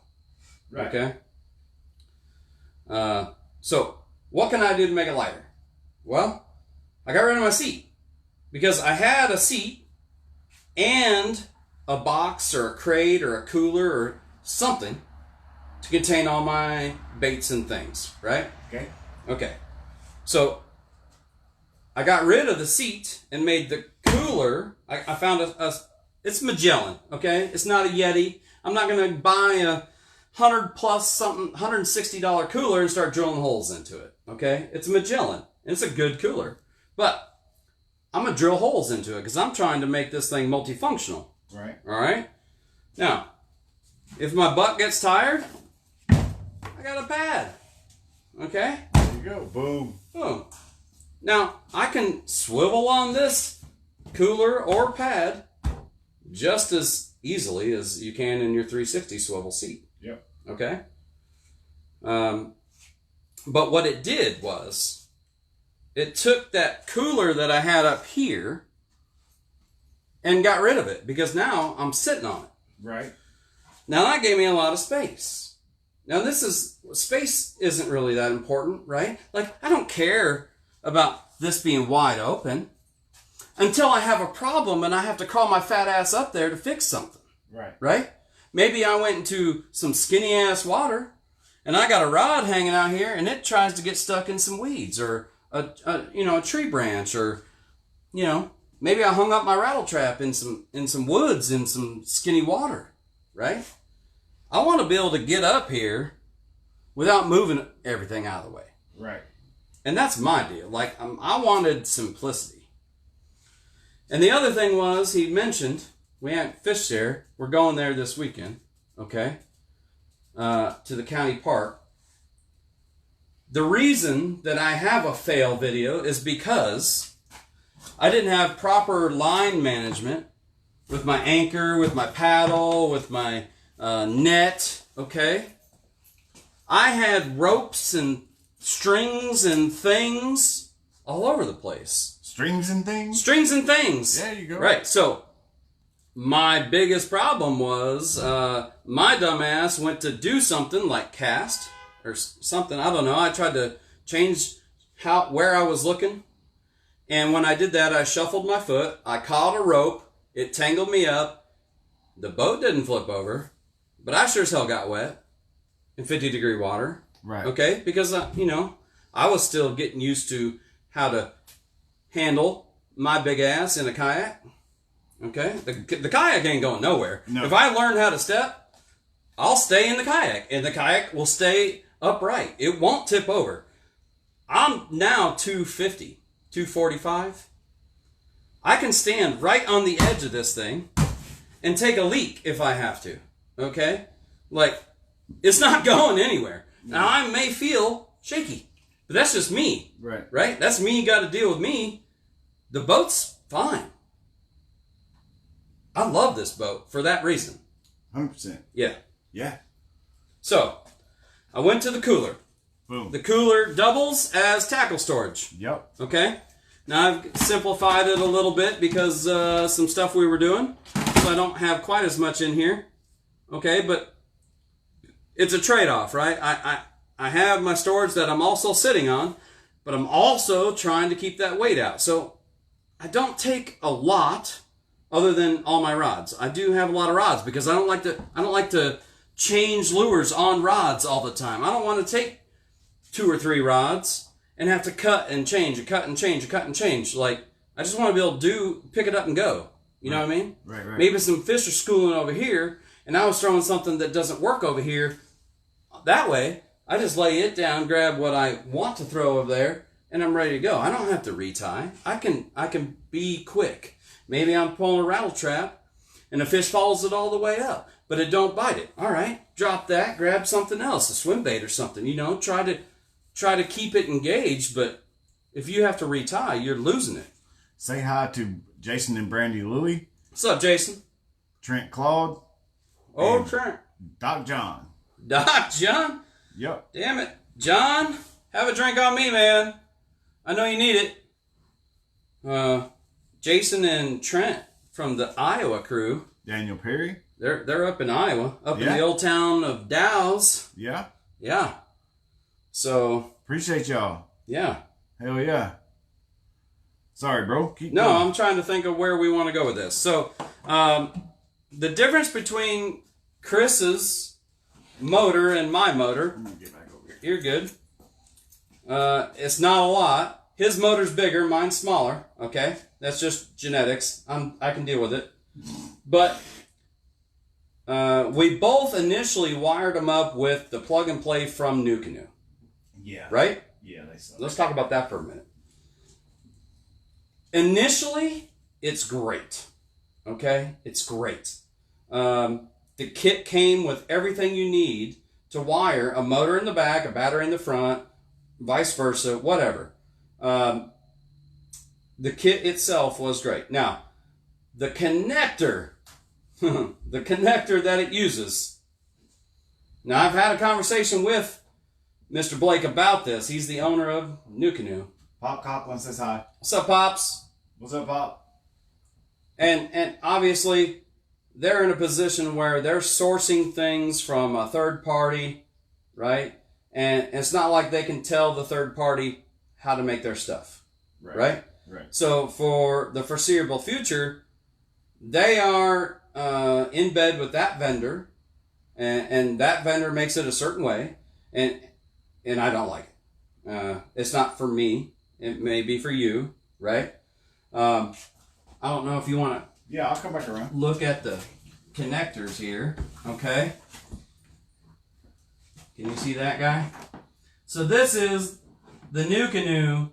Right. Okay. So what can I do to make it lighter? Well, I got rid of my seat because I had a seat and a box or a crate or a cooler or something to contain all my baits and things, right? Okay. So I got rid of the seat and made the cooler. I found it's Magellan, okay? It's not a Yeti. I'm not going to buy a $160 cooler and start drilling holes into it, okay? It's a Magellan. It's a good cooler. But I'm going to drill holes into it because I'm trying to make this thing multifunctional. Right. All right? Now, if my butt gets tired, I got a pad. Okay? There you go. Boom. Boom. Now, I can swivel on this cooler or pad just as easily as you can in your 360 swivel seat. Yep. Okay? But what it did was, it took that cooler that I had up here and got rid of it because now I'm sitting on it. Right. Now that gave me a lot of space. Now space isn't really that important, right? Like, I don't care about this being wide open until I have a problem and I have to crawl my fat ass up there to fix something. Right. Right? Maybe I went into some skinny ass water and I got a rod hanging out here and it tries to get stuck in some weeds or a tree branch, or maybe I hung up my rattle trap in some woods in some skinny water, right? I want to be able to get up here without moving everything out of the way. Right. And that's my deal. Like, I wanted simplicity. And the other thing was, he mentioned, we hadn't fished there. We're going there this weekend, okay, to the county park. The reason that I have a fail video is because I didn't have proper line management with my anchor, with my paddle, with my net, okay? I had ropes and strings and things all over the place. Strings and things? Strings and things. There you go. Right, so my biggest problem was my dumbass went to do something like cast or something. I don't know. I tried to change where I was looking. And when I did that, I shuffled my foot. I caught a rope. It tangled me up. The boat didn't flip over. But I sure as hell got wet in 50-degree water. Right. Okay? Because, I was still getting used to how to handle my big ass in a kayak. Okay? The kayak ain't going nowhere. No. If I learn how to step, I'll stay in the kayak. And the kayak will stay upright. It won't tip over. I'm now 250, 245. I can stand right on the edge of this thing and take a leak if I have to. Okay? Like, it's not going anywhere. Now, I may feel shaky, but that's just me. Right. Right? That's me got to deal with me. The boat's fine. I love this boat for that reason. 100%. Yeah. Yeah. So, I went to the cooler. Boom. The cooler doubles as tackle storage. Yep. Okay? Now, I've simplified it a little bit because some stuff we were doing. So I don't have quite as much in here. Okay? But it's a trade-off, right? I have my storage that I'm also sitting on, but I'm also trying to keep that weight out. So, I don't take a lot other than all my rods. I do have a lot of rods because I don't like to change lures on rods all the time. I don't want to take 2 or 3 rods and have to cut and change and cut and change and cut and change. Like, I just want to be able to pick it up and go. You know what I mean? Right. Maybe some fish are schooling over here and I was throwing something that doesn't work over here. That way, I just lay it down, grab what I want to throw over there, and I'm ready to go. I don't have to retie. I can be quick. Maybe I'm pulling a rattle trap and the fish follows it all the way up, but it don't bite it. All right, drop that, grab something else, a swim bait or something. You know, try to keep it engaged, but if you have to retie, you're losing it. Say hi to Jason and Brandy Louie. What's up, Jason? Trent Claude. Oh, Trent. Doc John. Doc John? Yep. Damn it. John, have a drink on me, man. I know you need it. Jason and Trent from the Iowa crew. Daniel Perry. They're up in Iowa, up in the old town of Dow's. Yeah. Yeah. So. Appreciate y'all. Yeah. Hell yeah. Sorry, bro. Keep No, going. I'm trying to think of where we want to go with this. So, the difference between Chris's motor and my motor. Let me get back over here. You're good. It's not a lot. His motor's bigger, mine's smaller. Okay, that's just genetics. I can deal with it. But we both initially wired them up with the plug and play from NuCanoe. Yeah. Right? Yeah, they suck. Let's talk about that for a minute. Initially, it's great. Okay, it's great. The kit came with everything you need to wire a motor in the back, a battery in the front, vice versa, whatever. The kit itself was great. Now, the connector, the connector that it uses. Now, I've had a conversation with Mr. Blake about this. He's the owner of NuCanoe. Pop Coughlin says hi. What's up, Pops? What's up, Pop? And obviously, they're in a position where they're sourcing things from a third party, right? And it's not like they can tell the third party how to make their stuff, right? Right. So for the foreseeable future, they are in bed with that vendor, and that vendor makes it a certain way, and I don't like it. It's not for me. It may be for you, right? I don't know if you want to. Yeah, I'll come back around. Look at the connectors here, okay? Can you see that guy? So this is the NuCanoe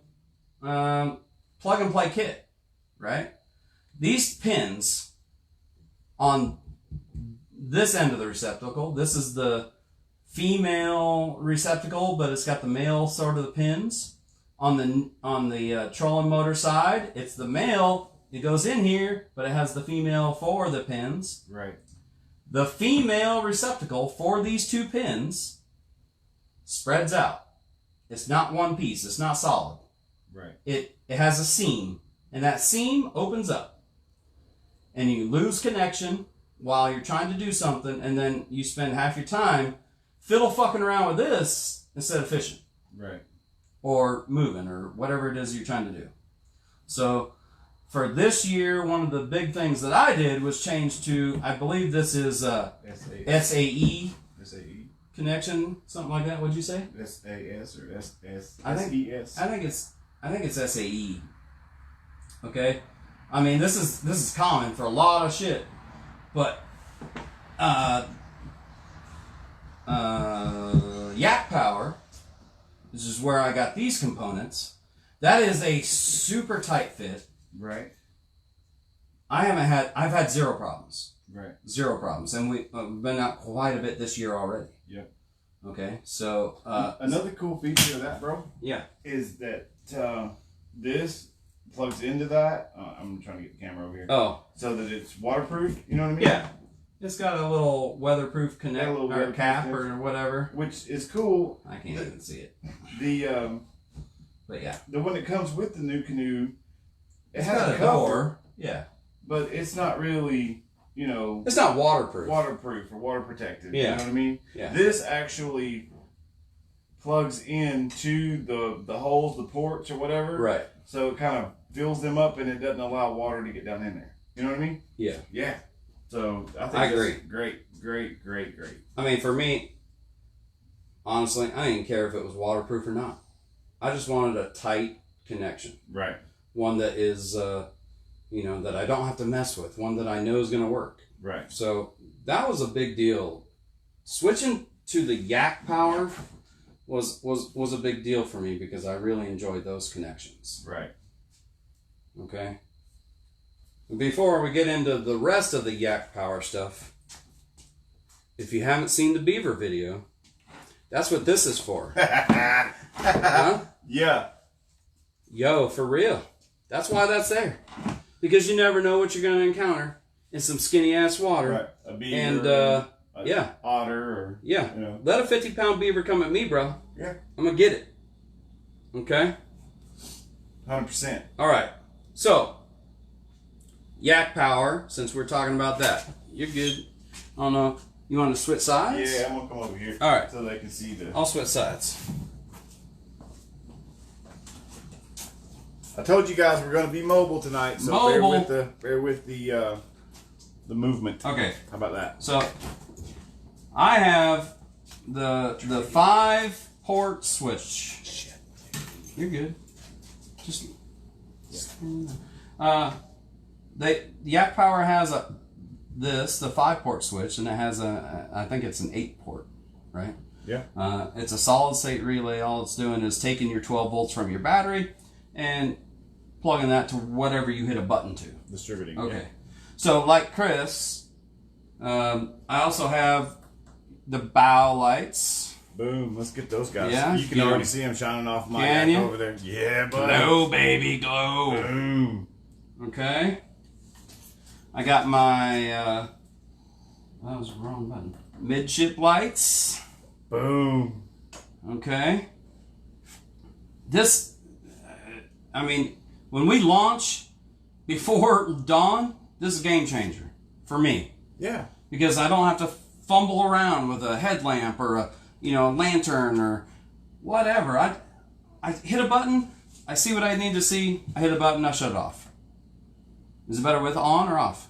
plug and play kit, right? These pins on this end of the receptacle, this is the female receptacle, but it's got the male sort of the pins. On the trolling motor side, it's the male. It goes in here, but it has the female for the pins. Right. The female receptacle for these 2 pins spreads out. It's not one piece. It's not solid. Right. It has a seam, and that seam opens up. And you lose connection while you're trying to do something, and then you spend half your time fiddle fucking around with this instead of fishing. Right. Or moving, or whatever it is you're trying to do. So, for this year, one of the big things that I did was change to, I believe this is SAE connection, something like that. What'd you say? SAS or SES? I think it's SAE. Okay, I mean this is common for a lot of shit, but Yak Power, this is where I got these components. That is a super tight fit. Right. I've had zero problems. Right. Zero problems. And we've been out quite a bit this year already. Yep. Okay, so... another cool feature of that, bro, yeah, is that this plugs into that. I'm trying to get the camera over here. Oh. So that it's waterproof, you know what I mean? Yeah. It's got a little weatherproof or cap or whatever. Which is cool. I can't even see it. But yeah. The one that comes with the NuCanoe, It's got a door. Yeah. But it's not really, you know... It's not waterproof. Waterproof or water protected. Yeah. You know what I mean? Yeah. This actually plugs into the holes, the ports or whatever. Right. So it kind of fills them up and it doesn't allow water to get down in there. You know what I mean? Yeah. Yeah. So I agree. Great. I mean, for me, honestly, I didn't care if it was waterproof or not. I just wanted a tight connection. Right. One that is, that I don't have to mess with. One that I know is going to work. Right. So that was a big deal. Switching to the Yak Power was a big deal for me because I really enjoyed those connections. Right. Okay. Before we get into the rest of the Yak Power stuff, if you haven't seen the beaver video, that's what this is for. Huh? Yeah. Yo, for real. That's why that's there. Because you never know what you're going to encounter in some skinny ass water. Right. A beaver. And, yeah. Otter or... Yeah. You know. Let a 50-pound beaver come at me, bro. Yeah. I'm going to get it. Okay? 100%. All right. So, Yak Power, since we're talking about that. You're good. I don't know. You want to switch sides? Yeah, I'm going to come over here. All right. So they can see the... I'll switch sides. I told you guys we're going to be mobile tonight, so Mobile. bear with the movement. Okay. How about that? So, I have the 5-port switch. Shit. You're good. Just the Yak Power has the 5-port switch, and it has I think it's an 8-port, right? Yeah. It's a solid state relay. All it's doing is taking your 12 volts from your battery and plugging that to whatever you hit a button to. Distributing. Okay. Yeah. So, like Chris, I also have the bow lights. Boom. Let's get those guys. Yeah, You can already see them shining off my Can yak you? over there. Yeah, bud. Glow, baby, glow. Boom. Okay. I got my, that was the wrong button. Midship lights. Boom. Okay. This, I mean, when we launch before dawn, this is a game changer for me. Yeah. Because I don't have to fumble around with a headlamp or a, lantern or whatever. I hit a button, I see what I need to see, I hit a button, I shut it off. Is it better with on or off?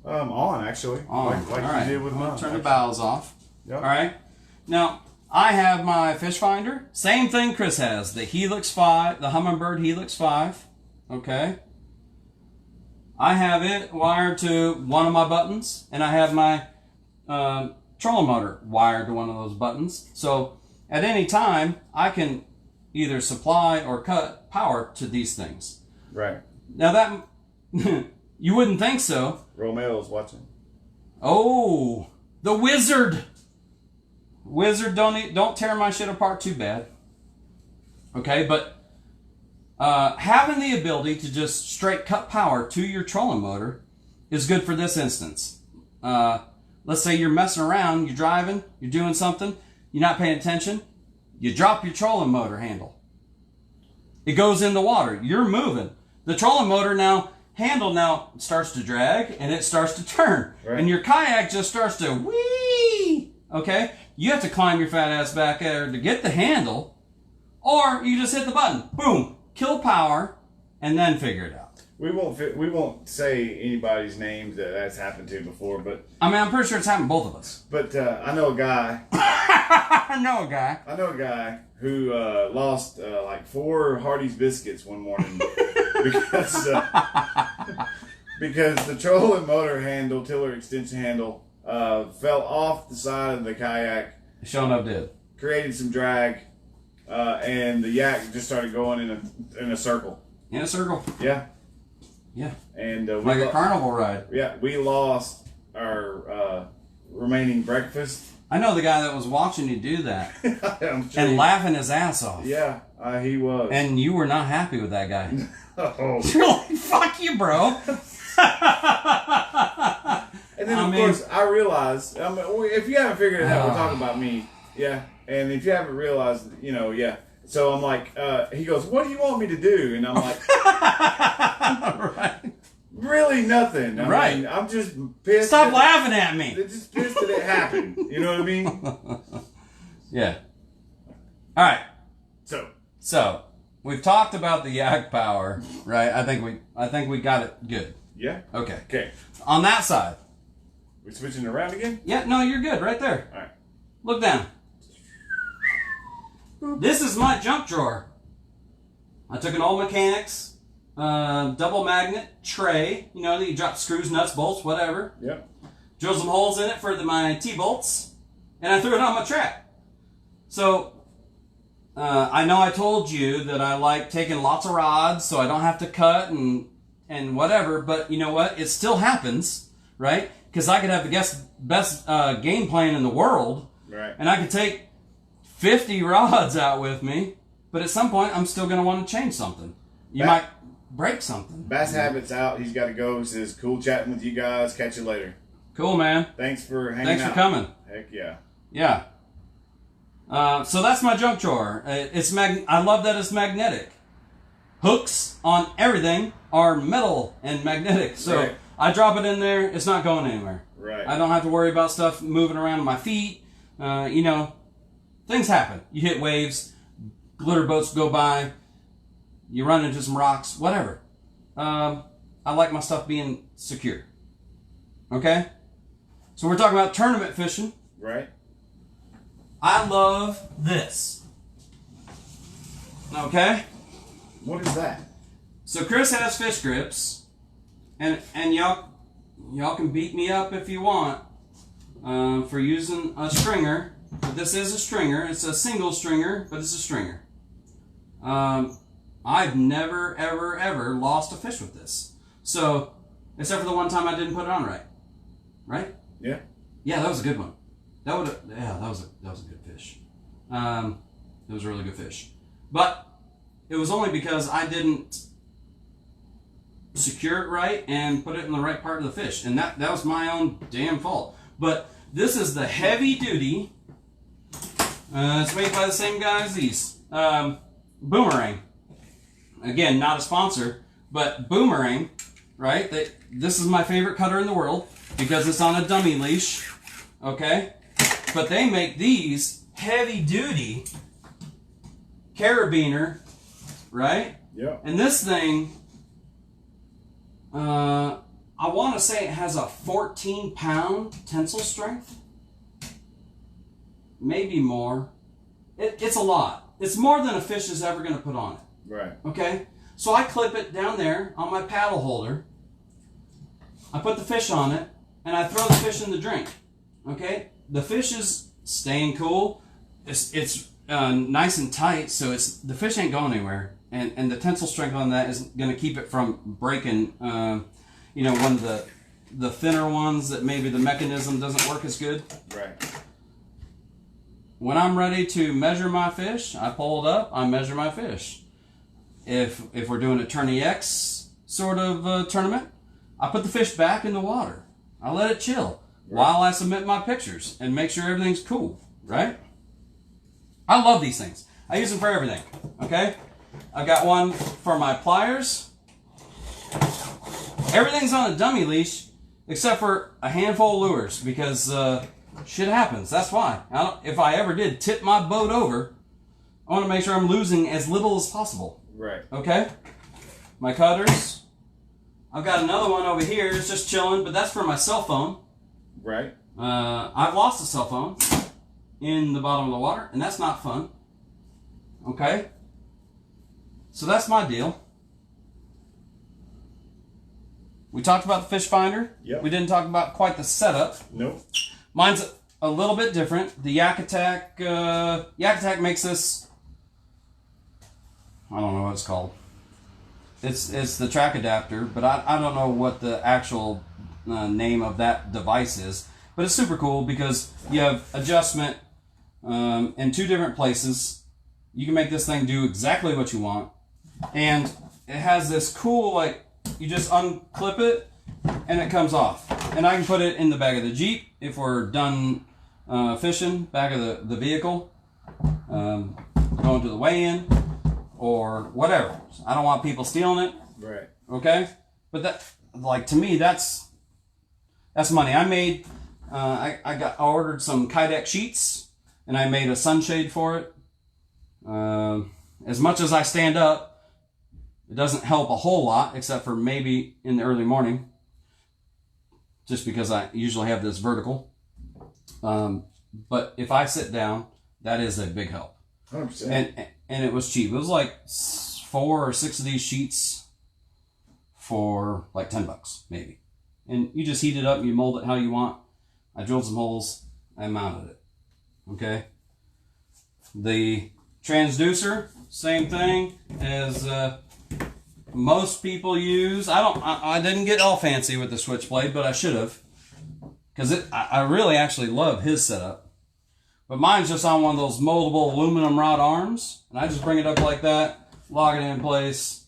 On actually. On. Like All you right. did with mine. Turn the bows off. Yep. All right. Now, I have my fish finder. Same thing Chris has. The Helix 5, the Humminbird Helix 5. Okay. I have it wired to one of my buttons, and I have my trolling motor wired to one of those buttons. So, at any time, I can either supply or cut power to these things. Right. Now that... You wouldn't think so. Romeo's watching. Oh, the wizard. Wizard, don't tear my shit apart too bad. Okay, but having the ability to just straight cut power to your trolling motor is good for this instance. Let's say you're messing around, you're driving, you're doing something, you're not paying attention, you drop your trolling motor handle. It goes in the water. You're moving. The trolling motor handle now starts to drag and it starts to turn. Right. And your kayak just starts to whee. Okay? You have to climb your fat ass back there to get the handle, or you just hit the button. Boom. Kill power and then figure it out. We won't say anybody's names that's happened to before, but I mean, I'm pretty sure it's happened to both of us. But I know a guy. I know a guy who lost like 4 Hardee's biscuits one morning because the trolling motor handle, tiller extension handle, fell off the side of the kayak. Showing up did. Created some drag, and the yak just started going in a circle. In a circle. Yeah. Yeah. And like a carnival ride. Yeah, we lost our remaining breakfast. I know the guy that was watching you do that and laughing his ass off. Yeah, he was. And you were not happy with that guy. Oh. You're like, fuck you, bro. And then, of course, I realized, if you haven't figured it out, we're talking about me. Yeah. And if you haven't realized, yeah. So I'm like, he goes, what do you want me to do? And I'm like, right. Really nothing. I mean, I'm just pissed. Stop laughing at me. Just pissed that it happened. You know what I mean? Yeah. All right. So we've talked about the yak power, right? I think we got it good. Yeah. Okay. On that side. We switching around again? Yeah. No, you're good. Right there. All right. Look down. This is my junk drawer. I took an old mechanics double magnet tray. You know, that you drop screws, nuts, bolts, whatever. Yep. Drilled some holes in it for my T-bolts, and I threw it on my track. So, I know I told you that I like taking lots of rods so I don't have to cut and whatever, but you know what? It still happens, right? Because I could have the best game plan in the world, right? And I could take 50 rods out with me, but at some point I'm still going to want to change something. You might break something. Bass Habit's out. He's got to go. He says, cool chatting with you guys. Catch you later. Cool, man. Thanks for hanging out. Thanks for coming. Heck yeah. Yeah. So that's my junk drawer. I love that it's magnetic. Hooks on everything are metal and magnetic. So right. I drop it in there, it's not going anywhere. Right. I don't have to worry about stuff moving around my feet. Things happen. You hit waves, glitter boats go by, you run into some rocks, whatever. I like my stuff being secure. Okay? So we're talking about tournament fishing. Right. I love this. Okay? What is that? So Chris has fish grips, and y'all can beat me up if you want for using a stringer. But this is a stringer. It's a single stringer, but it's a stringer. I've never, ever, ever lost a fish with this. So, except for the one time I didn't put it on right. Right? Yeah. Yeah, that was a good one. That was a good fish. It was a really good fish. But it was only because I didn't secure it right and put it in the right part of the fish. And that was my own damn fault. But this is the heavy duty. It's made by the same guy as these. Boomerang. Again, not a sponsor, but Boomerang, right? This is my favorite cutter in the world because it's on a dummy leash. Okay? But they make these heavy duty carabiner, right? Yeah. And this thing, I want to say it has a 14-pound tensile strength. Maybe more. It's a lot. It's more than a fish is ever going to put on it. Right. Okay? So I clip it down there on my paddle holder. I put the fish on it, and I throw the fish in the drink. Okay? The fish is staying cool. It's nice and tight, so the fish ain't going anywhere. And the tensile strength on that is going to keep it from breaking. One of the thinner ones that maybe the mechanism doesn't work as good. Right. When I'm ready to measure my fish, I pull it up, I measure my fish. If we're doing a Tourney X sort of tournament, I put the fish back in the water. I let it chill while I submit my pictures and make sure everything's cool, right? I love these things. I use them for everything, okay? I've got one for my pliers. Everything's on a dummy leash except for a handful of lures because shit happens. That's why. If I ever did tip my boat over, I want to make sure I'm losing as little as possible. Right. Okay? My cutters. I've got another one over here. It's just chilling, but that's for my cell phone. Right. I've lost a cell phone in the bottom of the water, and that's not fun. Okay? So that's my deal. We talked about the fish finder. Yep. We didn't talk about quite the setup. Nope. Mine's a little bit different. The Yak Attack makes this, I don't know what it's called. It's the track adapter, but I don't know what the actual name of that device is. But it's super cool because you have adjustment in 2 different places. You can make this thing do exactly what you want. And it has this cool, like, you just unclip it and it comes off. And I can put it in the back of the Jeep if we're done fishing, back of the vehicle, going to the weigh-in or whatever. I don't want people stealing it. Right. Okay? But that, like, to me, that's money. I made, I ordered some Kayak sheets and I made a sunshade for it. As much as I stand up, it doesn't help a whole lot, except for maybe in the early morning, just because I usually have this vertical. But if I sit down, that is a big help. 100%. And it was cheap. It was like 4 or 6 of these sheets for like $10, maybe. And you just heat it up, you mold it how you want. I drilled some holes, I mounted it. Okay? The transducer, same thing as most people use. I didn't get all fancy with the switchblade, but I should have, because I really actually love his setup. But mine's just on one of those moldable aluminum rod arms, and I just bring it up like that, lock it in place.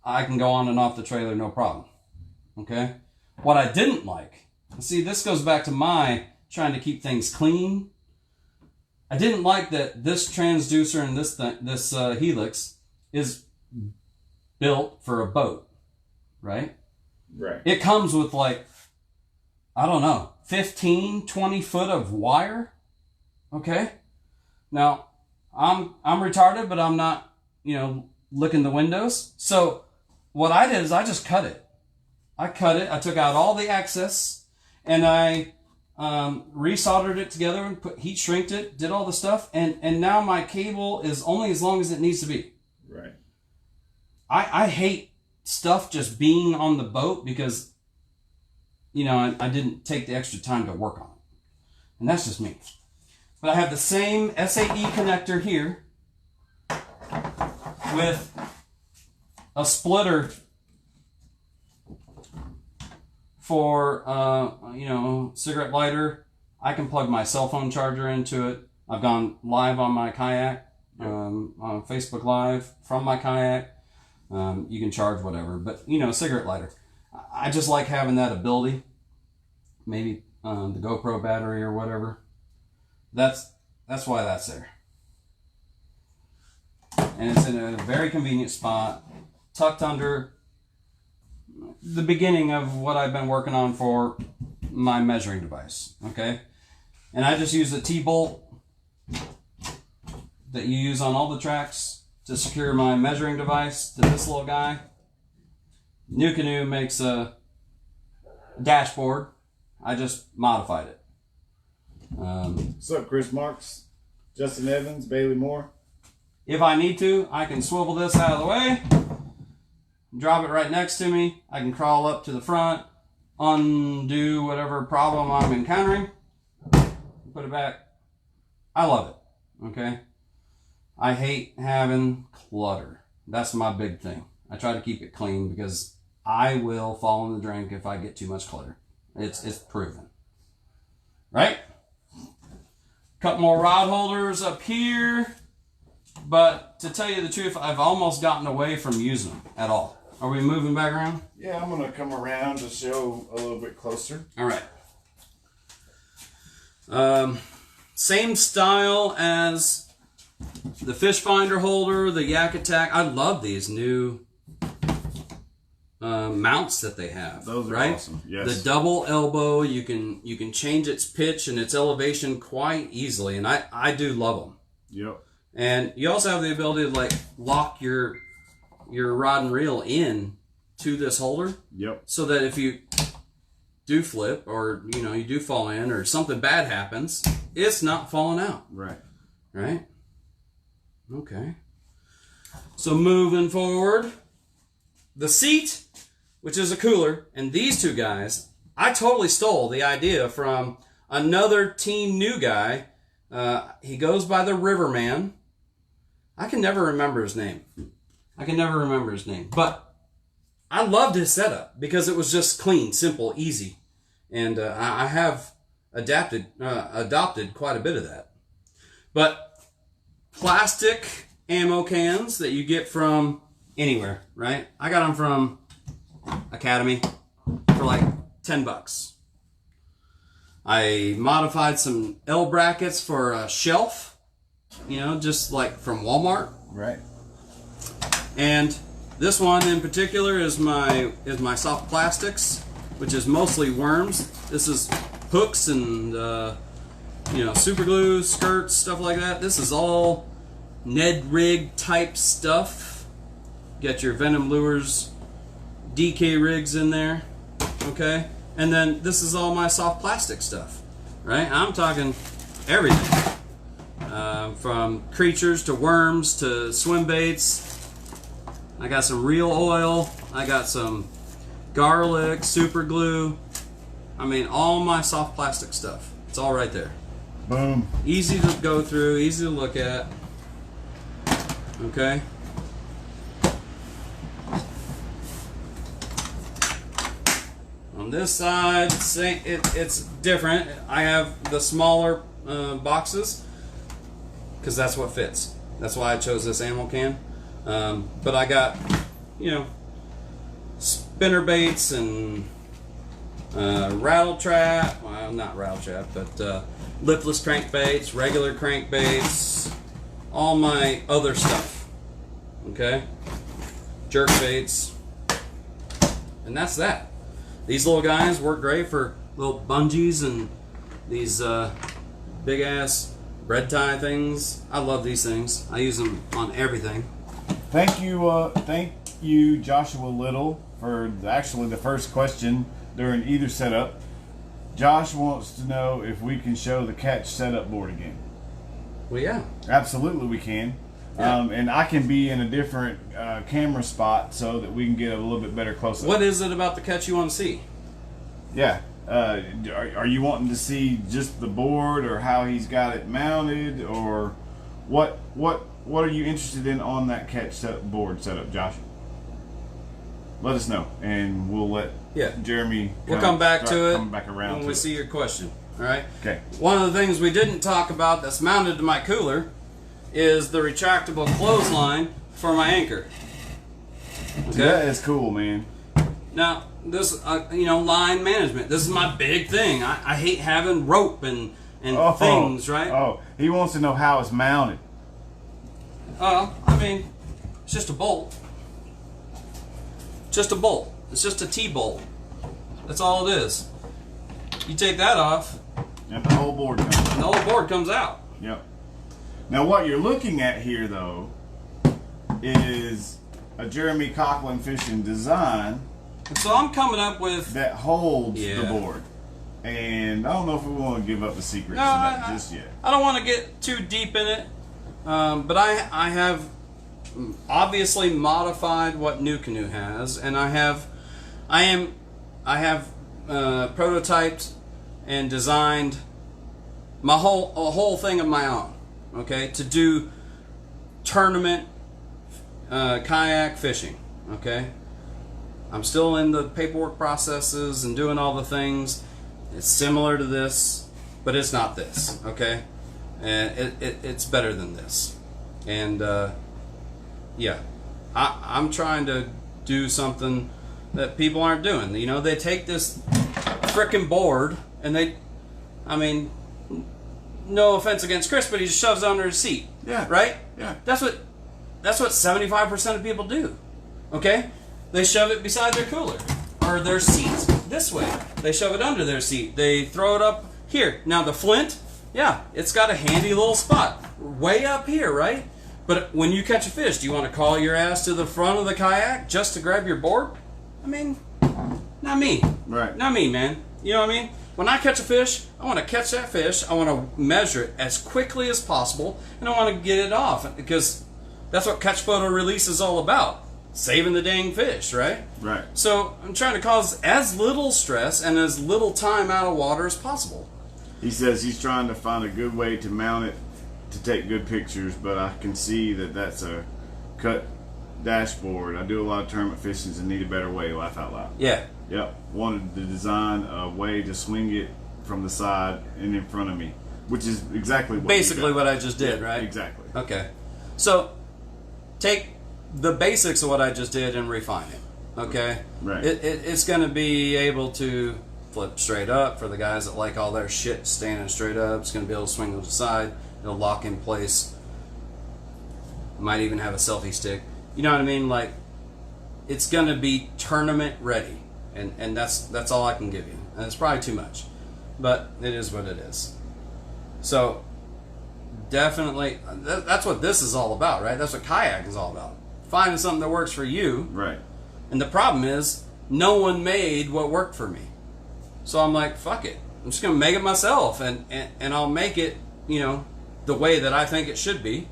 I can go on and off the trailer, no problem. Okay? What I didn't like, see, this goes back to my trying to keep things clean. I didn't like that this transducer and this helix is built for a boat, right? Right. It comes with like, I don't know, 15, 20 foot of wire. Okay? Now, I'm retarded, but I'm not, licking the windows. So what I did is I just cut it. I I took out all the excess, and I resoldered it together and heat shrinked it, did all the stuff, and now my cable is only as long as it needs to be. Right. I hate stuff just being on the boat because, I didn't take the extra time to work on it. And that's just me. But I have the same SAE connector here with a splitter for, cigarette lighter. I can plug my cell phone charger into it. I've gone live on my Kayak, on Facebook Live from my Kayak. You can charge whatever, but cigarette lighter. I just like having that ability. Maybe the GoPro battery or whatever. That's why that's there. And it's in a very convenient spot, tucked under the beginning of what I've been working on for my measuring device. Okay, and I just use the T-bolt that you use on all the tracks to secure my measuring device to this little guy. NuCanoe makes a dashboard. I just modified it. What's up, Chris Marks, Justin Evans, Bailey Moore? If I need to, I can swivel this out of the way, drop it right next to me. I can crawl up to the front, undo whatever problem I'm encountering, put it back. I love it. Okay? I hate having clutter. That's my big thing. I try to keep it clean because I will fall in the drink if I get too much clutter. It's proven. Right? Couple more rod holders up here. But to tell you the truth, I've almost gotten away from using them at all. Are we moving back around? Yeah, I'm going to come around to show a little bit closer. All right. Same style as the fish finder holder, the Yak Attack. I love these new mounts that they have. Those are right? Awesome. Yes. The double elbow, you can change its pitch and its elevation quite easily, and I do love them. Yep. And you also have the ability to lock your rod and reel in to this holder. Yep. So that if you do flip or you do fall in or something bad happens, it's not falling out. Right. Right? Okay. So moving forward, the seat, which is a cooler, and these two guys, I totally stole the idea from another Team New guy. He goes by the Riverman. I can never remember his name. I can never remember his name. But I loved his setup because it was just clean, simple, easy. And I have adopted quite a bit of that. But plastic ammo cans that you get from anywhere, right? I got them from Academy for like $10. I modified some L brackets for a shelf, you know, just like from Walmart. Right. And this one in particular is my soft plastics, which is mostly worms. This is hooks and you know, super glue, skirts, stuff like that. This is all Ned rig type stuff. Get your Venom Lures DK rigs in there, okay? And then this is all my soft plastic stuff, right? I'm talking everything. From creatures to worms to swim baits. I got some real oil. I got some garlic, super glue. I mean, all my soft plastic stuff. It's all right there. Boom. Easy to go through, easy to look at. Okay. On this side, it's different. I have the smaller boxes because that's what fits. That's why I chose this ammo can. But I got, you know, spinner baits and rattle trap. Well, not rattle trap, but lipless crankbaits, regular crankbaits, all my other stuff. Okay, jerk baits, and that's that. These little guys work great for little bungees and these big ass bread tie things. I love these things. I use them on everything. Thank you, Joshua Little, for actually the first question during either setup. Josh wants to know if we can show the catch setup board again. Well, yeah. Absolutely we can. Yeah. And I can be in a different camera spot so that we can get a little bit better close-up. What is it about the catch you want to see? Yeah. Are you wanting to see just the board or how he's got it mounted, or what are you interested in on that catch board setup, Josh? Let us know, and we'll let Jeremy. We'll come back to it when we see your question. All right. Okay. One of the things we didn't talk about that's mounted to my cooler is the retractable clothesline for my anchor. Okay. That is cool, man. Now, this, you know, line management. This is my big thing. I hate having rope and things, right? Oh, he wants to know how it's mounted. I mean, it's just a bolt. Just a bolt. It's just a T-bolt. That's all it is. You take that off, and the whole board comes out. And the whole board comes out. Yep. Now, what you're looking at here, though, is a Jeremy Coughlin fishing design. And so I'm coming up with that holds the board. And I don't know if we want to give up the secrets of that just yet. I don't want to get too deep in it. But I have obviously modified what NuCanoe has, and I have prototyped and designed a whole thing of my own. Okay, to do tournament kayak fishing. Okay, I'm still in the paperwork processes and doing all the things. It's similar to this, but it's not this. Okay. And it's better than this. And yeah, I'm trying to do something that people aren't doing. You know, they take this frickin' board and I mean, no offense against Chris, but he just shoves it under his seat. Yeah. Right? Yeah. That's what 75% of people do. Okay? They shove it beside their cooler or their seat this way. They shove it under their seat. They throw it up here. Now the flint, yeah, it's got a handy little spot way up here, right? But when you catch a fish, do you want to call your ass to the front of the kayak just to grab your board? I mean, not me. Right. Not me, man. You know what I mean? When I catch a fish, I want to catch that fish. I want to measure it as quickly as possible, and I want to get it off because that's what catch photo release is all about. Saving the dang fish, right? Right. So I'm trying to cause as little stress and as little time out of water as possible. He says he's trying to find a good way to mount it to take good pictures, but I can see that that's a cut dashboard. I do a lot of tournament fishings and need a better way. Laugh out loud. Yeah. Yep. Wanted to design a way to swing it from the side and in front of me, which is exactly what basically what I just did, yeah, right? Exactly. Okay. So take the basics of what I just did and refine it. Okay. Right. It's going to be able to flip straight up for the guys that like all their shit standing straight up. It's going to be able to swing to the side. It'll lock in place. Might even have a selfie stick. You know what I mean? Like, it's going to be tournament ready. And that's all I can give you. And it's probably too much. But it is what it is. So, definitely, that's what this is all about, right? That's what kayak is all about. Finding something that works for you. Right. And the problem is, no one made what worked for me. So I'm like, fuck it. I'm just going to make it myself. And I'll make it, you know, the way that I think it should be.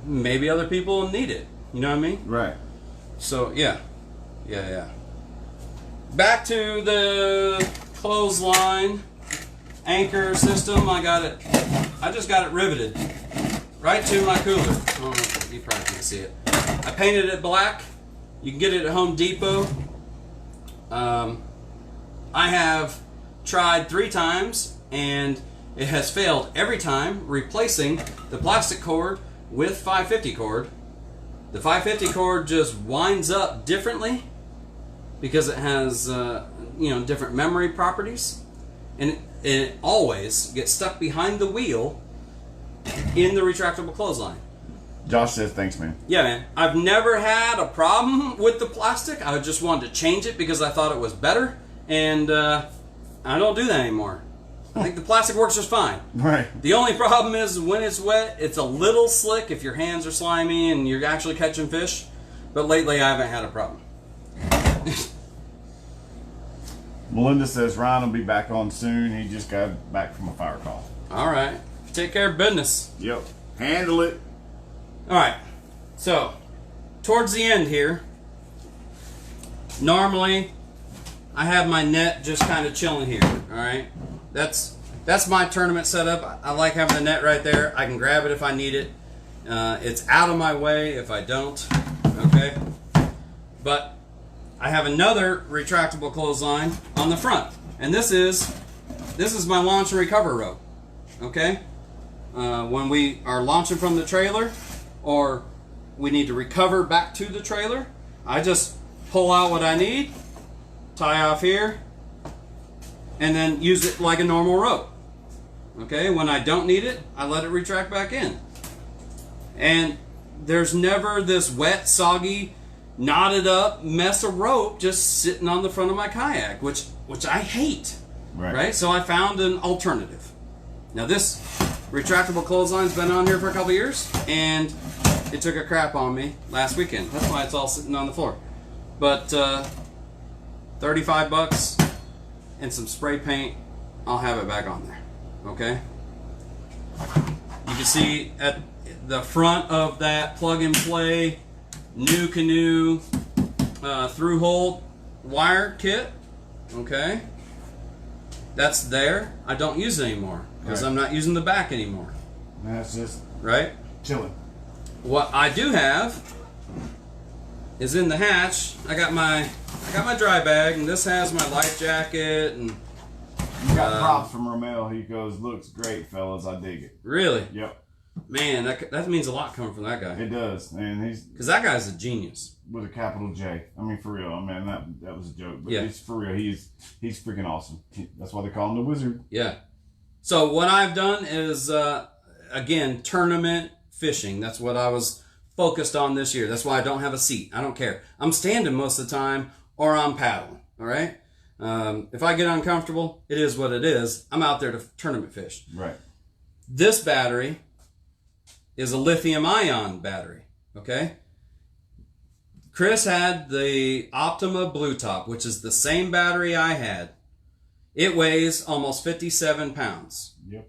Maybe other people need it. You know what I mean? Right. So, yeah. Back to the clothesline anchor system. I just got it riveted right to my cooler. Oh, you probably can't see it. I painted it black. You can get it at Home Depot. I have tried 3 times and it has failed every time, replacing the plastic cord with 550 cord. The 550 cord just winds up differently because it has different memory properties, and it always gets stuck behind the wheel in the retractable clothesline. Josh says thanks, man. Yeah, man. I've never had a problem with the plastic. I just wanted to change it because I thought it was better, and I don't do that anymore. I think the plastic works just fine. Right. The only problem is when it's wet, it's a little slick if your hands are slimy and you're actually catching fish. But lately, I haven't had a problem. Melinda says Ryan will be back on soon. He just got back from a fire call. All right. Take care of business. Yep. Handle it. All right. So, towards the end here, normally I have my net just kind of chilling here. All right. That's my tournament setup. I like having the net right there. I can grab it if I need it. It's out of my way if I don't. Okay. But I have another retractable clothesline on the front, and this is my launch and recover rope. Okay. When we are launching from the trailer, or we need to recover back to the trailer, I just pull out what I need, tie off here, and then use it like a normal rope. Okay, when I don't need it, I let it retract back in. And there's never this wet, soggy, knotted up mess of rope just sitting on the front of my kayak, which I hate. Right? So I found an alternative. Now this retractable clothesline's been on here for a couple years, and it took a crap on me last weekend. That's why it's all sitting on the floor. But $35 and some spray paint, I'll have it back on there. Okay? You can see at the front of that plug-and-play NuCanoe through-hole wire kit. Okay? That's there. I don't use it anymore because I'm not using the back anymore. That's just right? Chilling. What I do have is in the hatch. I got my dry bag, and this has my life jacket and. You got props from Romel. He goes, "Looks great, fellas. I dig it." Really? Yep. Man, that means a lot coming from that guy. It does, and he's because that guy's a genius with a capital J. I mean, for real. I mean, that was a joke, but yeah, it's for real. He's freaking awesome. That's why they call him the Wizard. Yeah. So what I've done is again tournament fishing. That's what I was focused on this year. That's why I don't have a seat. I don't care. I'm standing most of the time, or I'm paddling. All right. If I get uncomfortable, it is what it is. I'm out there to tournament fish. Right. This battery is a lithium-ion battery. Okay. Chris had the Optima Blue Top, which is the same battery I had. It weighs almost 57 pounds. Yep.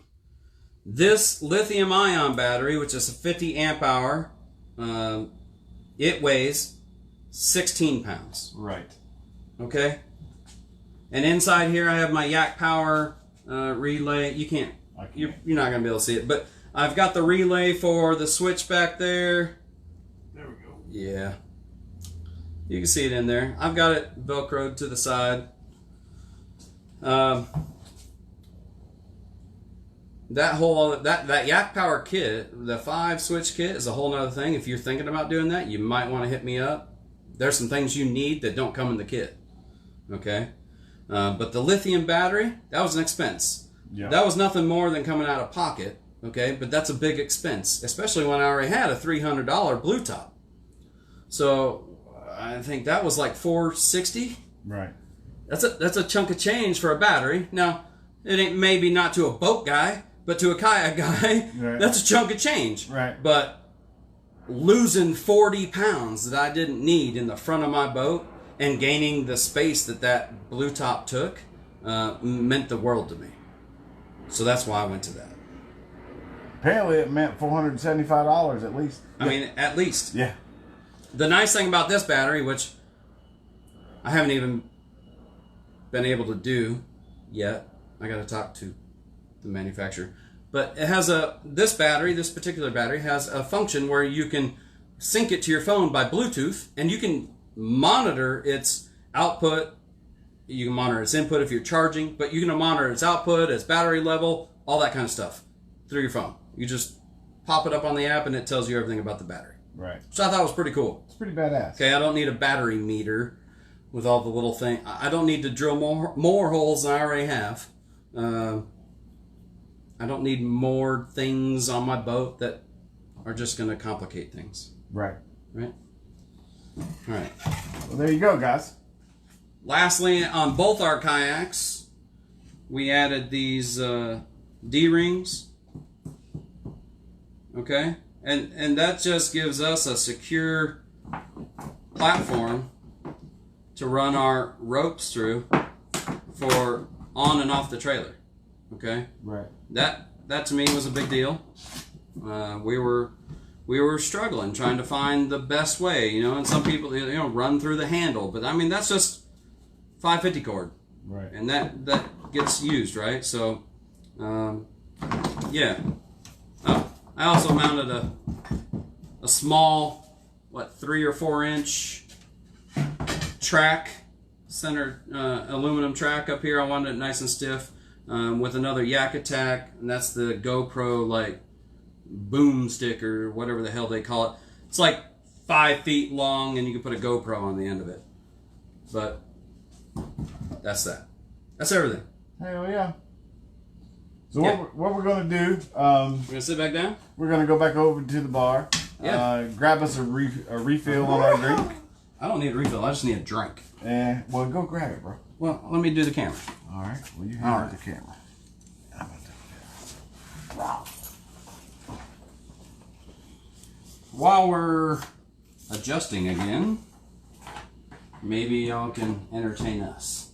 This lithium-ion battery, which is a 50 amp hour, it weighs 16 pounds. Right. Okay. And inside here, I have my Yak Power relay. You can't. You're not going to be able to see it, but I've got the relay for the switch back there. There we go. Yeah. You can see it in there. I've got it Velcroed to the side. That Yak Power kit, the 5-switch kit, is a whole nother thing. If you're thinking about doing that, you might want to hit me up. There's some things you need that don't come in the kit. Okay? But the lithium battery, that was an expense. Yeah. That was nothing more than coming out of pocket. Okay? But that's a big expense, especially when I already had a $300 blue top. So I think that was like $460. Right. That's a chunk of change for a battery. Now, it ain't maybe not to a boat guy, but to a kayak guy, right. That's a chunk of change. Right. But losing 40 pounds that I didn't need in the front of my boat and gaining the space that blue top took meant the world to me. So that's why I went to that. Apparently it meant $475 at least. I mean, at least. Yeah. The nice thing about this battery, which I haven't even been able to do yet, I got to talk to the manufacturer, but it has this particular battery has a function where you can sync it to your phone by Bluetooth, and you can monitor its output. You can monitor its input if you're charging, but you can monitor its output, its battery level, all that kind of stuff through your phone. You just pop it up on the app, and it tells you everything about the battery. Right. So I thought it was pretty cool. It's pretty badass. Okay, I don't need a battery meter with all the little things. I don't need to drill more holes than I already have. I don't need more things on my boat that are just going to complicate things. Right. Right? All right. Well, there you go, guys. Lastly, on both our kayaks, we added these D-rings. Okay? And that just gives us a secure platform to run our ropes through for on and off the trailer. Okay? Right. That to me was a big deal. We were struggling trying to find the best way, and some people run through the handle, but I mean that's just 550 cord. Right. And that gets used, right? So yeah. Oh, I also mounted a small 3 or 4 inch track, centered aluminum track up here. I wanted it nice and stiff with another Yak Attack, and that's the GoPro boom stick or whatever the hell they call it. It's like 5 feet long, and you can put a GoPro on the end of it. But that's that. That's everything. Hell yeah. So yeah. What we're going to do... we're going to sit back down? We're going to go back over to the bar. Yeah. Grab us a refill on our drink. I don't need a refill. I just need a drink. Well, go grab it, bro. Well, let me do the camera. All right. Well, you handle the camera. While we're adjusting again, maybe y'all can entertain us.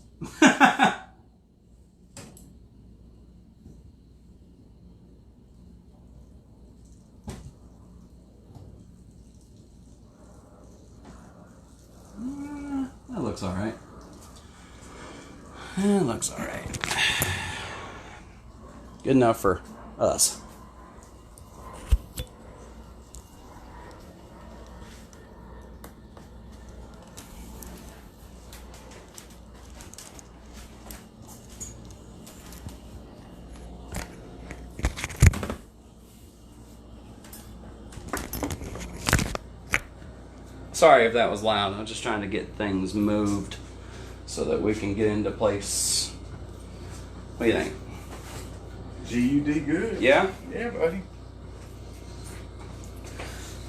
That looks all right. It looks all right. Good enough for us. Sorry if that was loud. I'm just trying to get things moved so that we can get into place. What do you think? You did good. Yeah? Yeah, buddy.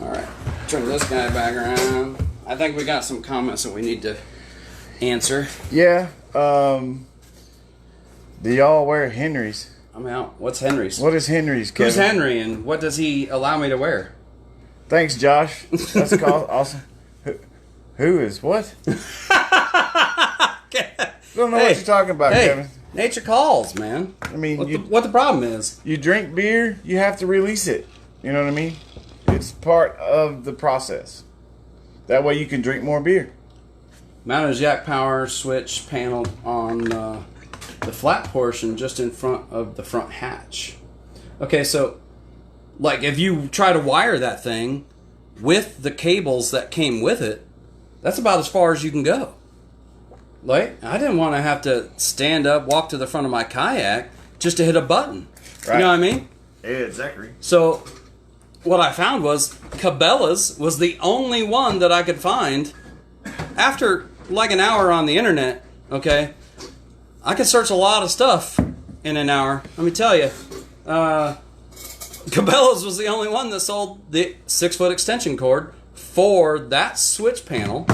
All right. Turn this guy back around. I think we got some comments that we need to answer. Yeah. Do y'all wear Henry's? I'm out. What's Henry's? What is Henry's, Kevin? Who's Henry, and what does he allow me to wear? Thanks, Josh. That's awesome. Who is what? Don't know what you're talking about, Kevin. Nature calls, man. I mean, what the problem is? You drink beer, you have to release it. You know what I mean? It's part of the process. That way you can drink more beer. Mounted his Yak Power switch panel on the flat portion just in front of the front hatch. Okay, so if you try to wire that thing with the cables that came with it, that's about as far as you can go. Like, I didn't want to have to stand up, walk to the front of my kayak just to hit a button. Right. You know what I mean? Yeah, exactly. So, what I found was Cabela's was the only one that I could find. After like an hour on the internet, okay, I could search a lot of stuff in an hour. Let me tell you, Cabela's was the only one that sold the 6-foot extension cord for that switch panel.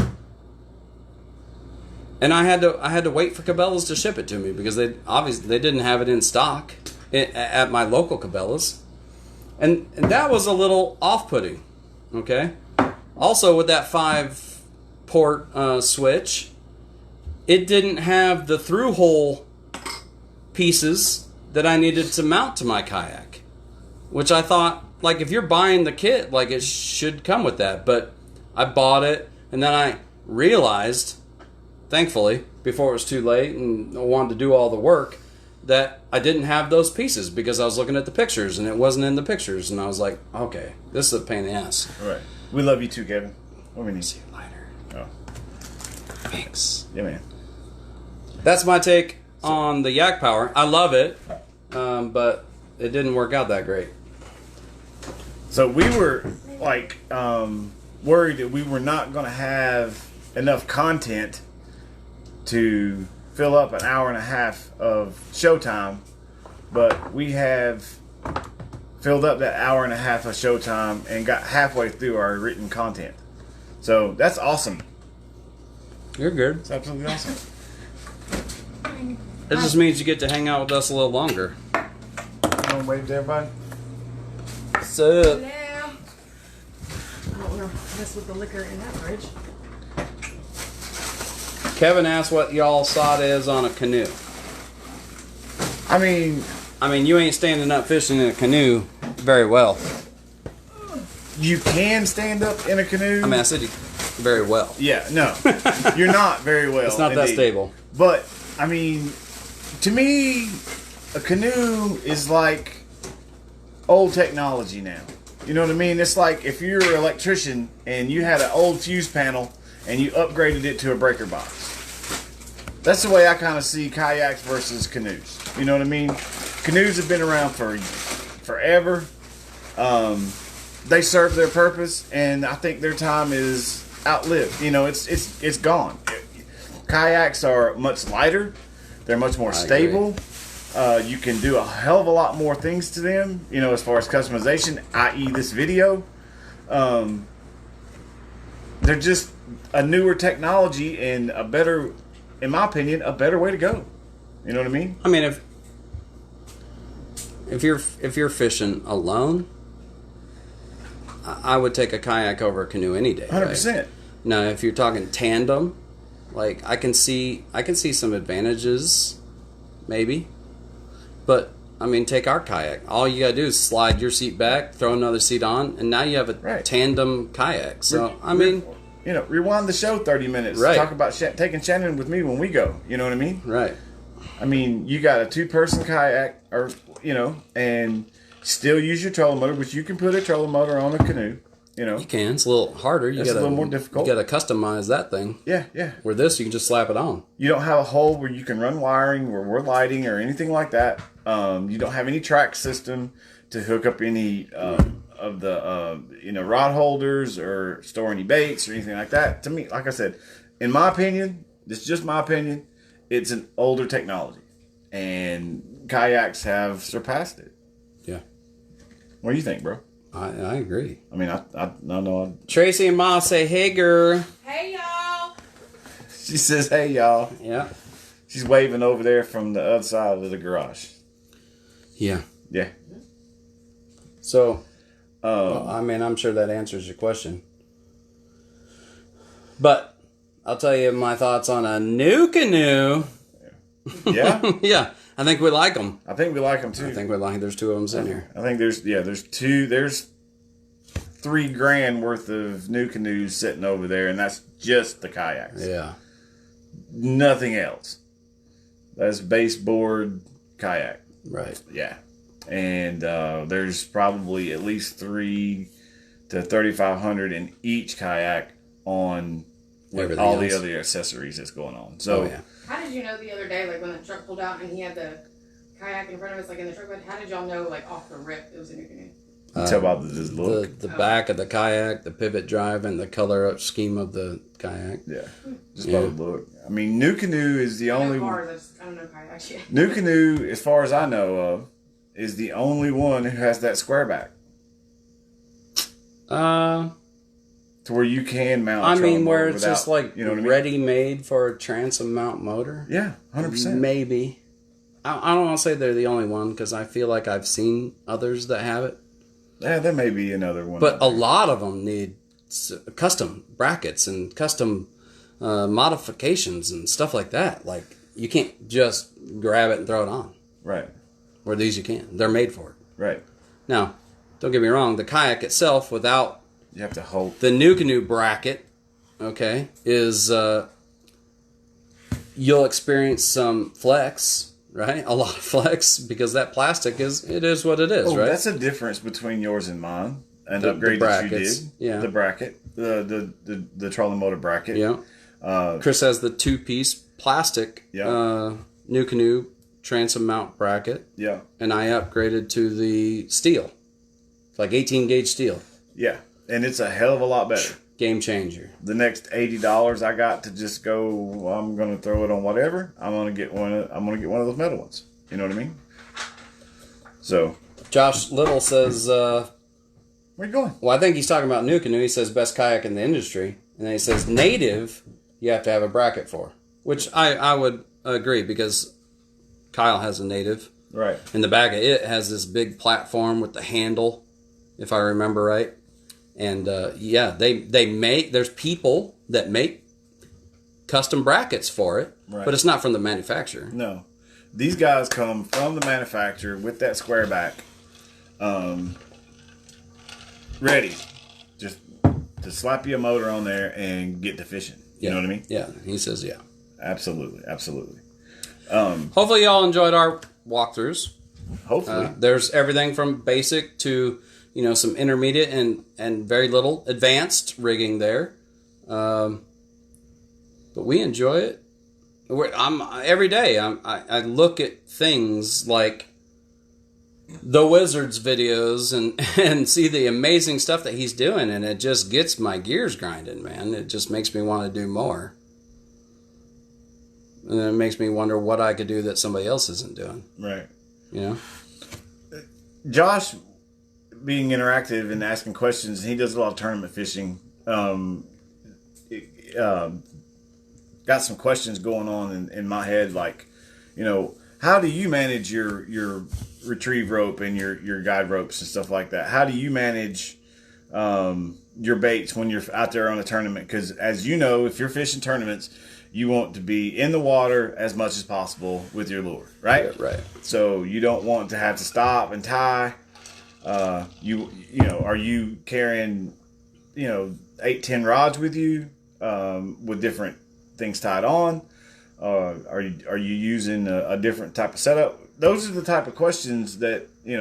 And I had to wait for Cabela's to ship it to me because they didn't have it in stock at my local Cabela's, and that was a little off-putting. Okay. Also, with that 5-port switch, it didn't have the through-hole pieces that I needed to mount to my kayak, which I thought, like, if you're buying the kit, like, it should come with that. But I bought it, and then I realized, thankfully, before it was too late and I wanted to do all the work, that I didn't have those pieces because I was looking at the pictures and it wasn't in the pictures. And I was like, okay, this is a pain in the ass. All right. We love you too, Kevin. What do we need? See you later. Oh. Thanks. Yeah, man. That's my take on the Yak Power. I love it, but it didn't work out that great. So we were, like, worried that we were not going to have enough content to fill up an hour and a half of showtime, but we have filled up that hour and a half of showtime and got halfway through our written content. So that's awesome. You're good. It's absolutely awesome. It just means you get to hang out with us a little longer. You want to wave to everybody? What's up? Hello. I don't want to mess with the liquor in that fridge. Kevin asked what y'all's thought is on a canoe. I mean, you ain't standing up fishing in a canoe very well. you can stand up in a canoe. I said you very well. Yeah, no. You're not very well. It's not that stable. But, I mean, to me, a canoe is like old technology now. You know what I mean? It's like if you're an electrician and you had an old fuse panel and you upgraded it to a breaker box. That's the way I kind of see kayaks versus canoes. You know what I mean? Canoes have been around for forever. They serve their purpose, and I think their time is outlived. You know, it's gone. Kayaks are much lighter. They're much more stable. You can do a hell of a lot more things to them, you know, as far as customization, i.e. this video. They're just a newer technology and a better, in my opinion, a better way to go. You know what I mean? I mean, if you're fishing alone, I would take a kayak over a canoe any day. 100%. Right? Now, if you're talking tandem, like I can see some advantages, maybe. But I mean, take our kayak. All you gotta do is slide your seat back, throw another seat on, and now you have a tandem kayak. So you know, rewind the show 30 minutes. Right. Talk about taking Shannon with me when we go. You know what I mean? Right. I mean, you got a 2-person kayak, or you know, and still use your trolling motor, but you can put a trolling motor on a canoe. You know, you can. It's a little harder. It's a little more difficult. You got to customize that thing. Yeah. Where this, you can just slap it on. You don't have a hole where you can run wiring, where we're lighting, or anything like that. You don't have any track system to hook up any of the rod holders or store any baits or anything like that. To me, like I said, in my opinion, this is just my opinion, it's an older technology, and kayaks have surpassed it. Yeah. What do you think, bro? I agree. I mean, I know. Tracy and Ma say, "Hey, girl." Hey, y'all. She says, "Hey, y'all." Yeah. She's waving over there from the other side of the garage. Yeah. Yeah. So, well, I mean, I'm sure that answers your question. But I'll tell you my thoughts on a NuCanoe. Yeah. Yeah. I think we like them. I think we like them too. I think we like. There's 2 of them sitting here. I think there's $3,000 worth of NuCanoes sitting over there, and that's just the kayaks. Yeah. Nothing else. That's baseboard kayak. Right. Yeah. And there's probably at least 3 to $3,500 in each kayak on with Everything all the else. other accessories that's going on. So, Oh, yeah. How did you know the other day, like when the truck pulled out and he had the kayak in front of us, like in the truck bed? How did y'all know, like off the rip, it was a NuCanoe? you tell about this look. The back of the kayak, the pivot drive, and the color scheme of the kayak. Yeah, just by the look. I mean, NuCanoe is the I know only cars, I don't know kayaks yet. NuCanoe, as far as I know of, is the only one who has that square back to where you can mount. I a trolling mean, where motor it's without, just like you know what I mean? ready made for a transom mount motor. Yeah, 100%. Maybe. I don't want to say they're the only one because I feel like I've seen others that have it. Yeah, there may be another one. But a lot of them need custom brackets and custom modifications and stuff like that. Like, you can't just grab it and throw it on. Right. Where these you can. They're made for it. Right. Now, don't get me wrong. The kayak itself, without You have to hold. the NuCanoe bracket, okay, is you'll experience some flex, right? A lot of flex because that plastic is what it is, right? That's a difference between yours and mine. An The upgrade that you brackets, did. yeah. The bracket. The trolling motor bracket. Yeah. Chris has the 2-piece plastic NuCanoe transom mount bracket, Yeah. and I upgraded to the steel, like 18 gauge steel. Yeah. And it's a hell of a lot better. Game changer. The next $80 I got to just go, well, I'm going to throw it on whatever. I'm going to get one of those metal ones. You know what I mean? So, Josh Little says, where you going? well, I think he's talking about NuCanoe. He says best kayak in the industry. And then he says native, you have to have a bracket for. Which I would agree because Kyle has a native. Right. And the back of it has this big platform with the handle, if I remember right. And they make, there's people that make custom brackets for it, Right. but it's not from the manufacturer. No. These guys come from the manufacturer with that square back, ready just to slap you a motor on there and get to fishing. You know what I mean? Yeah, he says yeah. Absolutely. Absolutely. Hopefully y'all enjoyed our walkthroughs. Hopefully. There's everything from basic to, some intermediate and very little advanced rigging there. But we enjoy it. Every day I look at things like the Wizards videos and see the amazing stuff that he's doing, and it just gets my gears grinding, man. It just makes me want to do more. And then it makes me wonder what I could do that somebody else isn't doing. Right. Josh, being interactive and asking questions, he does a lot of tournament fishing. Got some questions going on in my head, like, how do you manage your retrieve rope and your guide ropes and stuff like that? How do you manage your baits when you're out there on a tournament? Because as you know, if you're fishing tournaments, you want to be in the water as much as possible with your lure, right? Yeah, right. So you don't want to have to stop and tie. Are you carrying 8-10 rods with you with different things tied on? Are you using a different type of setup? Those are the type of questions that we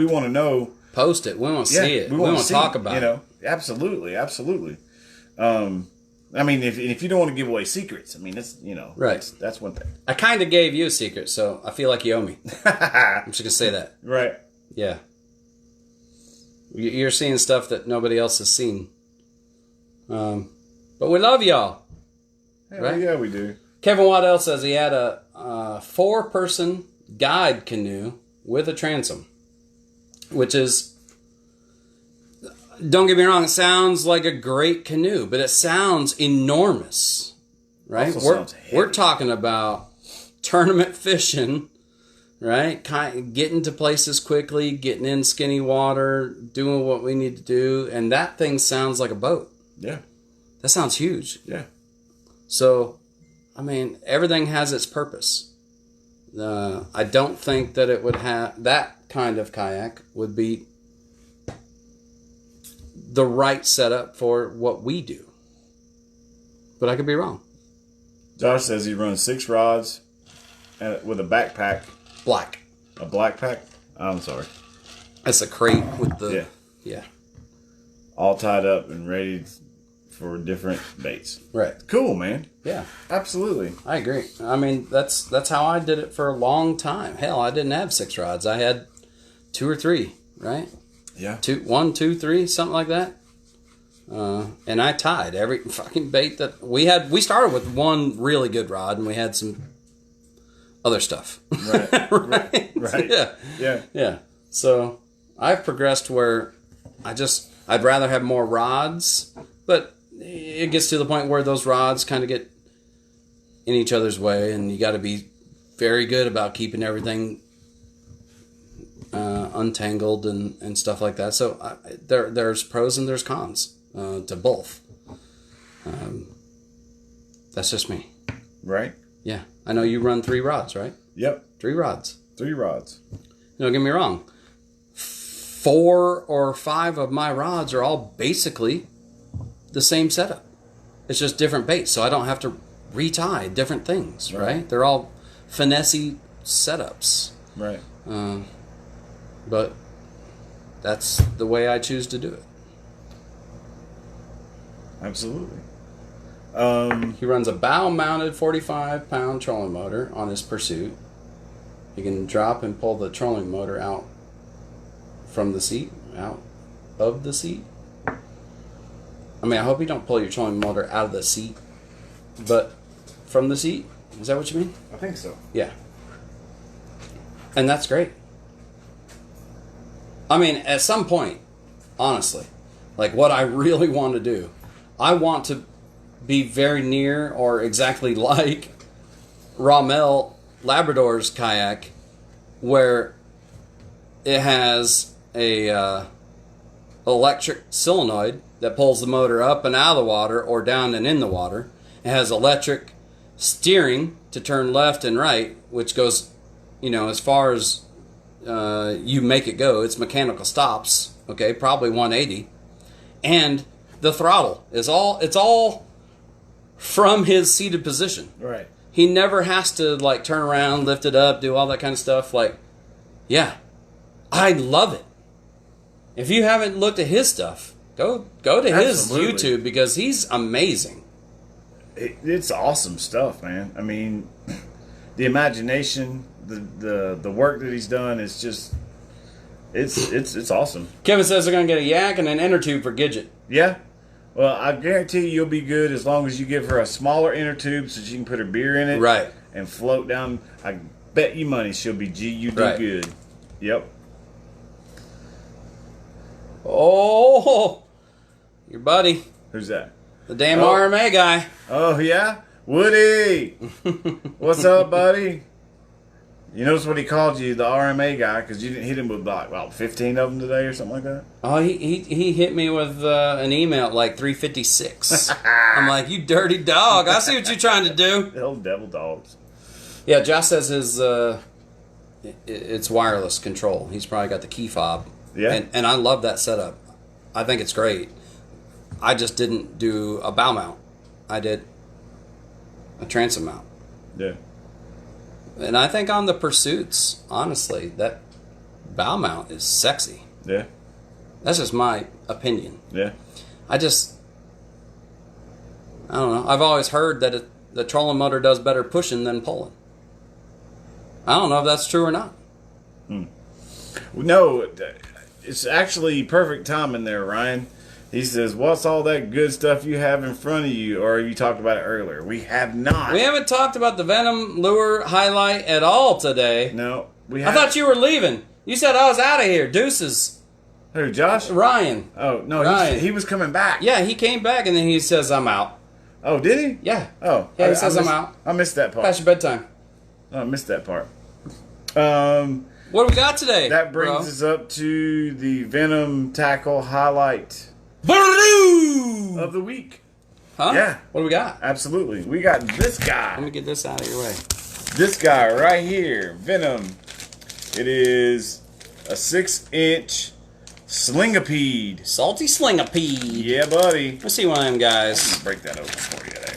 want to know. Post it. We want to see it. We want to talk about it. Absolutely. I mean, if you don't want to give away secrets, I mean, that's right. That's one thing. I kind of gave you a secret, so I feel like you owe me. I'm just gonna say that. Right. Yeah. You're seeing stuff that nobody else has seen. But we love y'all. Right? Yeah, we do. Kevin Waddell says he had a 4-person guide canoe with a transom, which is, don't get me wrong, it sounds like a great canoe, but it sounds enormous, right? Also sounds heavy. We're talking about tournament fishing, right? Getting to places quickly, getting in skinny water, doing what we need to do, and that thing sounds like a boat. Yeah. That sounds huge. Yeah. So, I mean, everything has its purpose. I don't think that it would have, that kind of kayak would be the right setup for what we do. But I could be wrong. Josh says he runs 6 rods with a backpack. Black. A black pack? I'm sorry. That's a crate with the... Yeah. Yeah. all tied up and ready for different baits. Right. Cool, man. Yeah. Absolutely. I agree. I mean, that's how I did it for a long time. Hell, I didn't have 6 rods. I had 2 or 3, right? Yeah. 1, 2, 3, something like that. And I tied every fucking bait that we had. We started with one really good rod, and we had some other stuff. Right. Right. Yeah. So I've progressed where I'd rather have more rods, but it gets to the point where those rods kind of get in each other's way, and you got to be very good about keeping everything untangled and stuff like that. So there's pros and there's cons to both. That's just me. Right. Yeah. I know you run 3 rods, right? Yep. 3 rods. 3 rods. Don't get me wrong. 4 or 5 of my rods are all basically the same setup. It's just different baits, so I don't have to retie different things, right? They're all finessey setups. Right. But that's the way I choose to do it. Absolutely. He runs a bow-mounted 45-pound trolling motor on his Pursuit. You can drop and pull the trolling motor out from the seat, out of the seat. I mean, I hope you don't pull your trolling motor out of the seat, but from the seat. Is that what you mean? I think so. Yeah. And that's great. I mean, at some point, honestly, like what I really want to do, I want to be very near or exactly like Rommel Labrador's kayak, where it has a electric solenoid that pulls the motor up and out of the water or down and in the water. It has electric steering to turn left and right, which goes, as far as you make it go. It's mechanical stops, okay, probably 180. And the throttle is all from his seated position. Right. He never has to turn around, lift it up, do all that kind of stuff. Yeah, I love it. If you haven't looked at his stuff, go to his YouTube because he's amazing. It's awesome stuff, man. I mean, the imagination, the work that he's done is just it's awesome. Kevin says they're gonna get a yak and an inner tube for Gidget. Yeah. Well, I guarantee you'll be good as long as you give her a smaller inner tube so she can put her beer in it. Right. And float down. I bet you money she'll be you do right. good. Yep. Oh, your buddy. Who's that? The damn RMA guy. Oh, yeah? Woody! What's up, buddy? You notice what he called you, the RMA guy, because you didn't hit him with about 15 of them today or something like that? Oh, he hit me with an email at 3:56. I'm like, you dirty dog. I see what you're trying to do. The old devil dogs. Yeah, Josh says it's wireless control. He's probably got the key fob. Yeah. And I love that setup. I think it's great. I just didn't do a bow mount. I did a transom mount. Yeah. And I think on the Pursuits, honestly, that bow mount is sexy. Yeah. That's just my opinion. Yeah. I don't know. I've always heard that the trolling motor does better pushing than pulling. I don't know if that's true or not. No, it's actually perfect timing there, Ryan. He says, what's all that good stuff you have in front of you? Or you talked about it earlier. We have not. We haven't talked about the Venom lure highlight at all today. No. I thought you were leaving. You said I was out of here. Deuces. Who, Josh? Ryan. Oh, no, Ryan. he was coming back. Yeah, he came back and then he says, I'm out. Oh, did he? Yeah. Oh. Yeah, he says I'm out. I missed that part. Past your bedtime. Oh, I missed that part. What do we got today? That brings us up to the Venom tackle highlight of the week. Huh? Yeah. What do we got? Absolutely. We got this guy. Let me get this out of your way. This guy right here, Venom. It is a 6-inch slingapede. Salty slingapede. Yeah, buddy. Let's see one of them guys. Break that open for you there.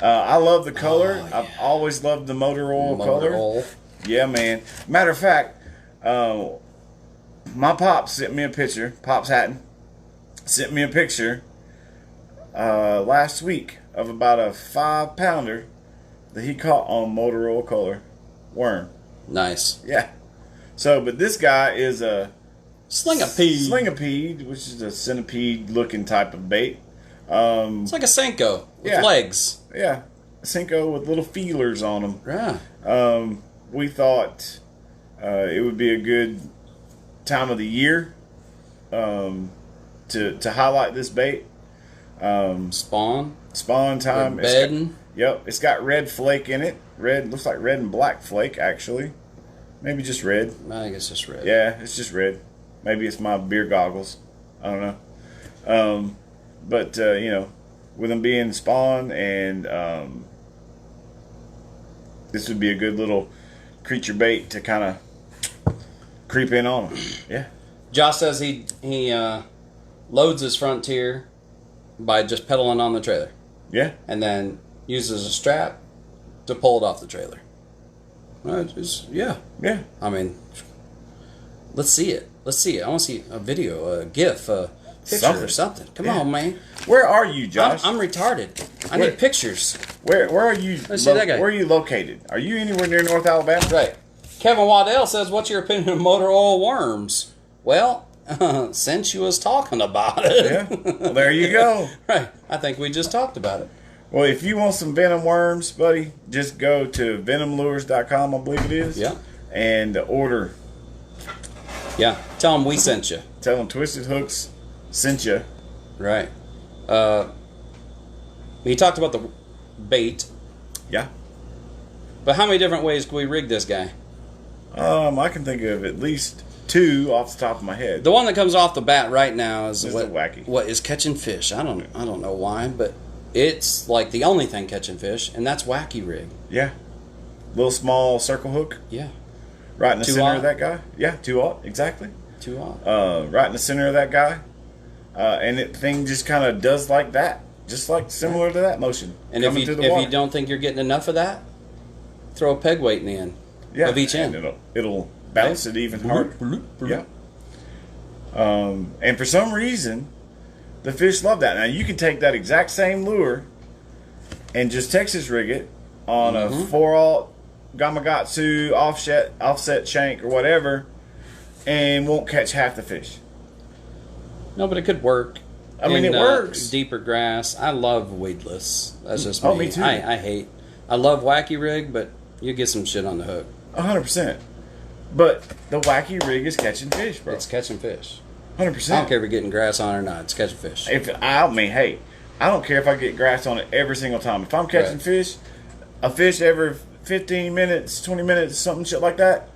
I love the color. Oh, yeah. I've always loved the motor oil color. Oil. Yeah, man. Matter of fact, my pops sent me a picture. Pops Hatton sent me a picture last week of about a 5-pounder that he caught on motor oil color worm. Nice. Yeah. So, but this guy is a Slingapede. which is a centipede-looking type of bait. It's like a Senko with Yeah. legs. Yeah, a Senko with little feelers on them. Yeah. We thought it would be a good time of the year to highlight this bait. Spawn. Spawn time. With bedding. It's got red flake in it. Looks like red and black flake, actually. Maybe just red. I think it's just red. Yeah, it's just red. Maybe it's my beer goggles. I don't know. But with them being spawn and this would be a good little creature bait to kind of creep in on them. Yeah. Josh says he loads his Frontier by just pedaling on the trailer. Yeah. And then uses a strap to pull it off the trailer. Yeah. Yeah. I mean, let's see it. I want to see a video, a GIF, a picture or something. Come on, man. Where are you, Josh? I'm retarded. I need pictures. Where are you? Let's see that guy. Where are you located? Are you anywhere near North Alabama? Right. Kevin Waddell says, "What's your opinion of motor oil worms?" Well, since you was talking about it. Yeah. Well, there you go. Right. I think we just talked about it. Well, if you want some venom worms, buddy, just go to venomlures.com, I believe it is. Yeah. And order. Yeah. Tell them we sent you. Tell them Twisted Hooks sent you. Right. You talked about the bait, Yeah. but how many different ways can we rig this guy? I can think of at least 2 off the top of my head. The one that comes off the bat right now is This is the wacky. What is catching fish? I don't know why, but it's like the only thing catching fish, and that's wacky rig. Yeah. Little small circle hook. Yeah. Right in the 2 center aught. of that guy. Yeah, 2-aught, exactly. 2-aught. Right in the center of that guy. And it thing just kind of does like that. Just like similar to that motion. And if coming through the you water. don't think you're getting enough of that, throw a peg weight in the end of each and end. It'll bounce it even harder. Yeah. And for some reason, the fish love that. Now you can take that exact same lure and just Texas rig it on a 4-aught Gamakatsu offset shank or whatever, and won't catch half the fish. No, but it could work. I mean, it works. Deeper grass. I love weedless. That's just me. Oh, me too. I love wacky rig, but you get some shit on the hook. 100%. But the wacky rig is catching fish, bro. It's catching fish. 100%. I don't care if you're getting grass on it or not. It's catching fish. Hey, I don't care if I get grass on it every single time. If I'm catching a fish every 15 minutes, 20 minutes, something shit like that,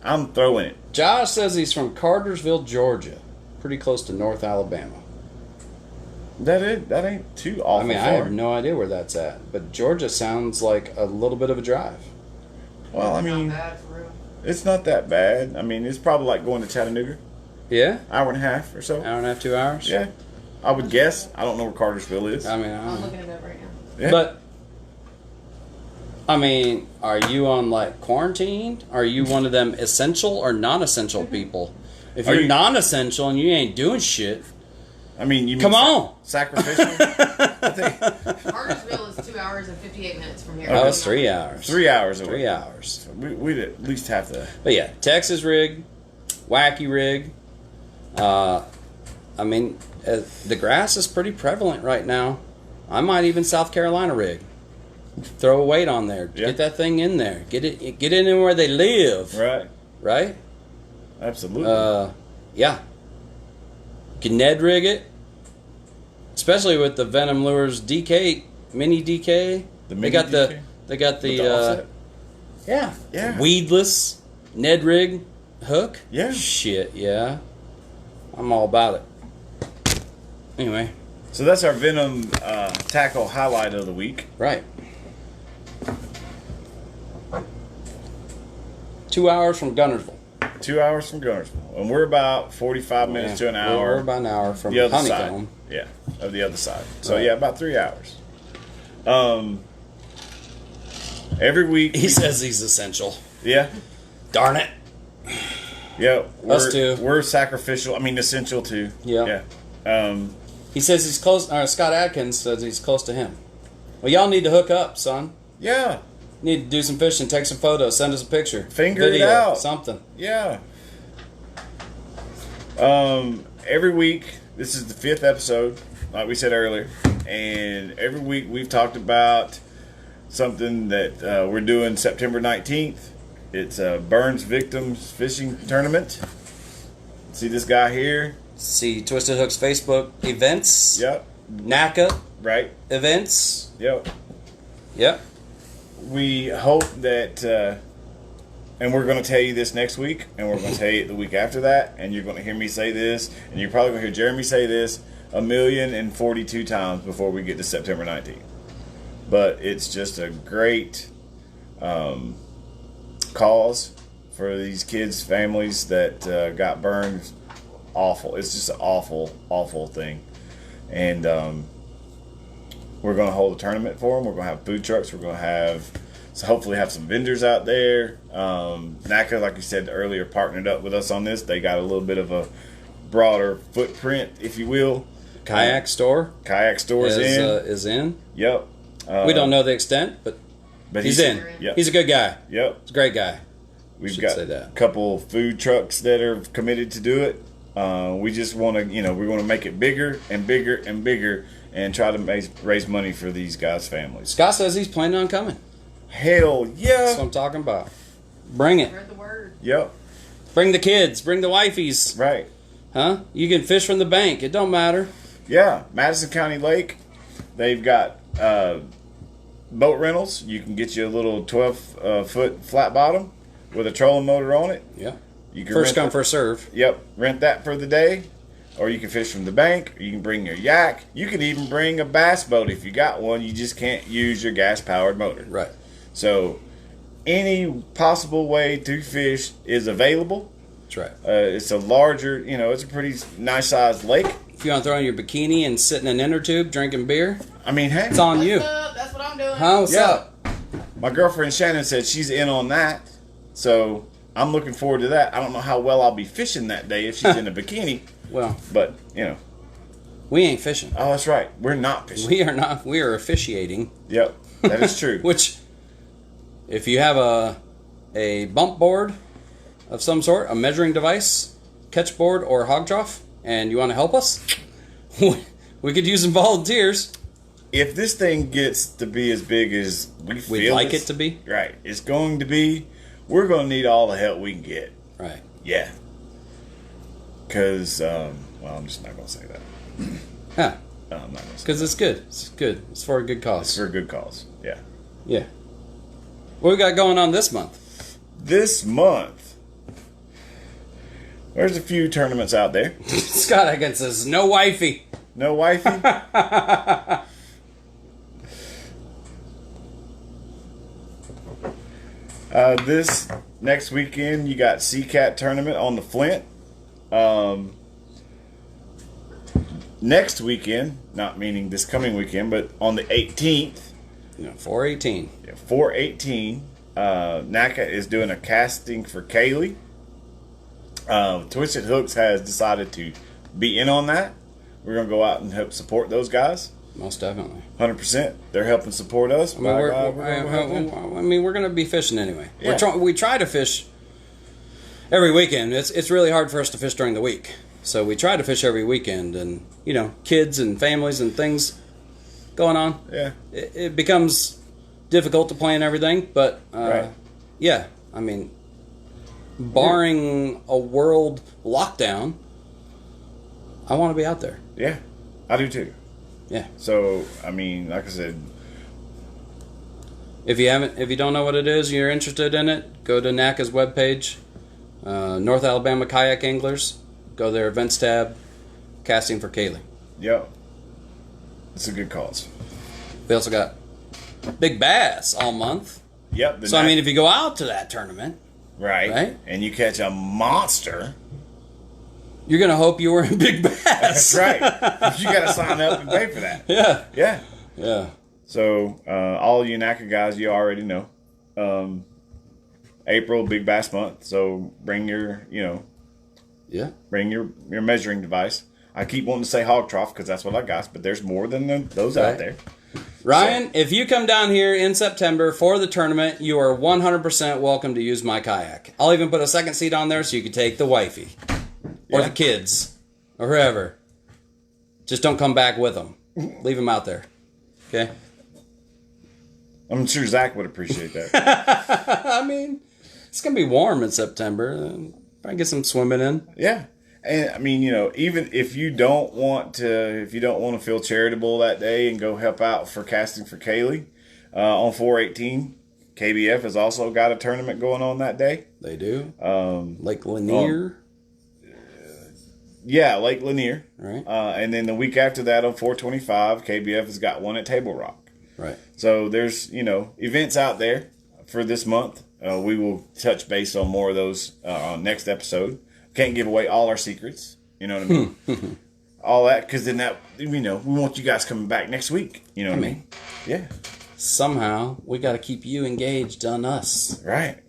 I'm throwing it. Josh says he's from Cartersville, Georgia, pretty close to North Alabama. That ain't too awful. I mean, I have no idea where that's at, but Georgia sounds like a little bit of a drive. Well, I mean, Not bad for real. it's not that bad. I mean, it's probably like going to Chattanooga, Yeah? hour and a half or so. Hour and a half, 2 hours? Yeah, I would guess. I don't know where Cartersville is. I mean, I I'm don't know. looking it up right now. Yeah. But, I mean, are you on like quarantined? Are you one of them essential or non-essential people? If Are you're you- non-essential and you ain't doing shit, I mean, you mean come on. sacrificial? I think Cartersville is 2 hours and 58 minutes from here. That was 3 hours. 3 hours away. 3 hours. We'd at least have to. But yeah, Texas rig, wacky rig. I mean, the grass is pretty prevalent right now. I might even South Carolina rig. Throw a weight on there. Yeah. Get that thing in there. Get it in where they live. Right. Right? Absolutely. Yeah. You can Ned rig it. Especially with the Venom Lures DK, mini DK. They got the With the offset? Yeah. weedless Ned rig hook. Yeah. Shit, yeah. I'm all about it. Anyway, So that's our Venom tackle highlight of the week. right. 2 hours from Gunnersville. 2 hours from Gunnersville. And we're about 45 minutes to an hour. We're about an hour from the other Honeycomb. side. Yeah, of the other side. So Right. yeah, about 3 hours. Every week. He says he's essential. Yeah. Darn it. Yeah. Us too. We're sacrificial. I mean, essential too. Yeah. Yeah. He says he's close. Scott Adkins says he's close to him. Well, y'all need to hook up, son. Yeah. Need to do some fishing, take some photos, send us a picture, Figure video, it out. something. Yeah. Every week, this is the 5th episode, like we said earlier, and every week we've talked about something that we're doing September 19th. It's a Burns Victims Fishing Tournament. See this guy here? See Twisted Hook's Facebook events. Yep. NuCanoe Right. events. Yep. Yep. We hope that, and we're going to tell you this next week, and we're going to tell you it the week after that, and you're going to hear me say this, and you're probably going to hear Jeremy say this 1,042 times before we get to September 19th. But it's just a great cause for these kids' families that got burned. Awful. It's just an awful, awful thing. And we're going to hold a tournament for them. We're going to have food trucks. We're going to have, so hopefully have some vendors out there. NuCanoe, like you said earlier, partnered up with us on this. They got a little bit of a broader footprint, if you will. Kayak store. Kayak stores is in. Yep. We don't know the extent, but he's in. Yep. He's a good guy. Yep. He's a great guy. We've Should got say that. a couple food trucks that are committed to do it. We just want to, we want to make it bigger and bigger and bigger and try to raise money for these guys' families. Scott says he's planning on coming. Hell That's yeah. what I'm talking about. Bring it. Heard the word. Yep. Bring the kids. Bring the wifeys. Right. Huh? You can fish from the bank. It don't matter. Yeah. Madison County Lake, they've got boat rentals. You can get you a little 12-foot flat bottom with a trolling motor on it. Yeah. You can First rent come, first serve. Yep, rent that for the day, or you can fish from the bank, or you can bring your yak. You can even bring a bass boat if you got one. You just can't use your gas-powered motor. Right. So, any possible way to fish is available. That's right. It's a larger, it's a pretty nice-sized lake. If you want to throw on your bikini and sit in an inner tube drinking beer, I mean, hey, it's on you. What's up? That's what I'm doing. Huh? What's Yeah. up? My girlfriend Shannon said she's in on that, so I'm looking forward to that. I don't know how well I'll be fishing that day if she's in a bikini, Well, but, we ain't fishing. Oh, that's right. We're not fishing. We are not. We are officiating. Yep, that is true. Which, if you have a bump board of some sort, a measuring device, catch board, or hog trough, and you want to help us, we could use some volunteers. If this thing gets to be as big as we feel We'd like it to be. right, it's going to be. We're going to need all the help we can get. Right. Yeah. Because, I'm just not going to say that. Yeah. No, I'm not going to say Because it's good. It's good. It's for a good It's cause. for a good cause. Yeah. Yeah. What we got going on this month? This month, there's a few tournaments out there. Scott Higgins says, no wifey. No wifey? This next weekend, you got Sea-Cat tournament on the Flint. Next weekend, not meaning this coming weekend, but on the 18th, 418. 4/18, NuCanoe is doing a casting for Kaylee. Twisted Hooks has decided to be in on that. We're going to go out and help support those guys. Most definitely. 100%. They're helping support us. I mean, we're going to be fishing anyway. Yeah. We try to fish every weekend. It's really hard for us to fish during the week. So we try to fish every weekend, and kids and families and things going on. Yeah. It becomes difficult to plan everything, but Right. yeah, I mean, barring a world lockdown, I want to be out there. Yeah, I do too. Yeah. So, I mean, like I said, If you don't know what it is, you're interested in it, go to NuCanoe's webpage, North Alabama Kayak Anglers. Go to their events tab, casting for Kaylee. yep, it's a good cause. We also got Big Bass all month. Yep. So, I mean, if you go out to that tournament, right, and you catch a monster, you're going to hope you were in Big Bass. that's right. You got to sign up and pay for that. Yeah. Yeah. Yeah. So, all you NuCanoe guys, you already know. April, Big Bass month. So, bring your, Yeah. bring your measuring device. I keep wanting to say hog trough because that's what I got, but there's more than those out there. Ryan, if you come down here in September for the tournament, you are 100% welcome to use my kayak. I'll even put a second seat on there so you can take the wifey or the kids or whoever. Just don't come back with them. Leave them out there. Okay? I'm sure Zach would appreciate that. I mean, it's going to be warm in September. Probably get some swimming in. Yeah. And I mean, even if you don't want to feel charitable that day and go help out for casting for Kaylee on 4/18, KBF has also got a tournament going on that day. They do. Lake Lanier. Yeah, Lake Lanier. Right. And then the week after that on 4/25, KBF has got one at Table Rock. Right. So there's events out there for this month. We will touch base on more of those on next episode. Can't give away all our secrets. You know what I mean? All that, because then we want you guys coming back next week. You know what I mean? Yeah. Somehow, we got to keep you engaged on us. Right.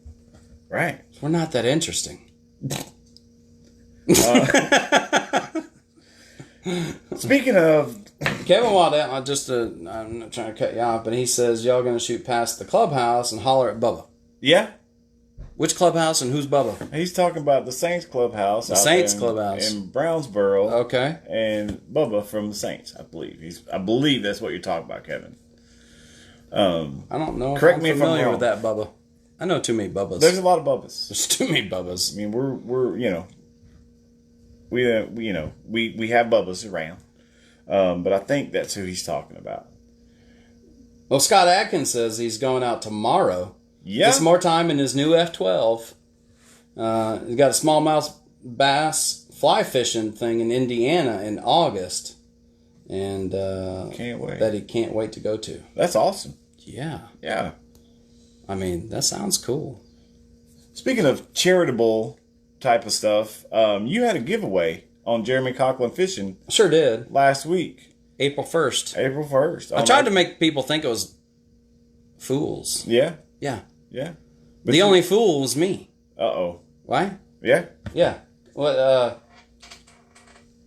We're not that interesting. Speaking of... Kevin Waddell, I'm not trying to cut you off, but he says y'all going to shoot past the clubhouse and holler at Bubba. Yeah. Which clubhouse and who's Bubba? He's talking about the Saints clubhouse. The Saints clubhouse in Brownsboro. Okay. And Bubba from the Saints, I believe. I believe that's what you're talking about, Kevin. I don't know. Correct me if I'm familiar wrong. with that Bubba. I know too many Bubbas. There's a lot of Bubbas. There's too many Bubbas. I mean, we have Bubbas around, but I think that's who he's talking about. Well, Scott Adkins says he's going out tomorrow. Yeah. Get some more time in his new F12. He's got a smallmouth bass fly fishing thing in Indiana in August. And can't wait. That he can't wait to go to. That's awesome. Yeah. Yeah. I mean, that sounds cool. Speaking of charitable type of stuff, you had a giveaway on Jeremy Conklin Fishing. Sure did. Last week. April 1st. April 1st. I tried to make people think it was fools. Yeah. Yeah. Yeah. But the only fool was me. Uh-oh. Why? Yeah. Yeah. What?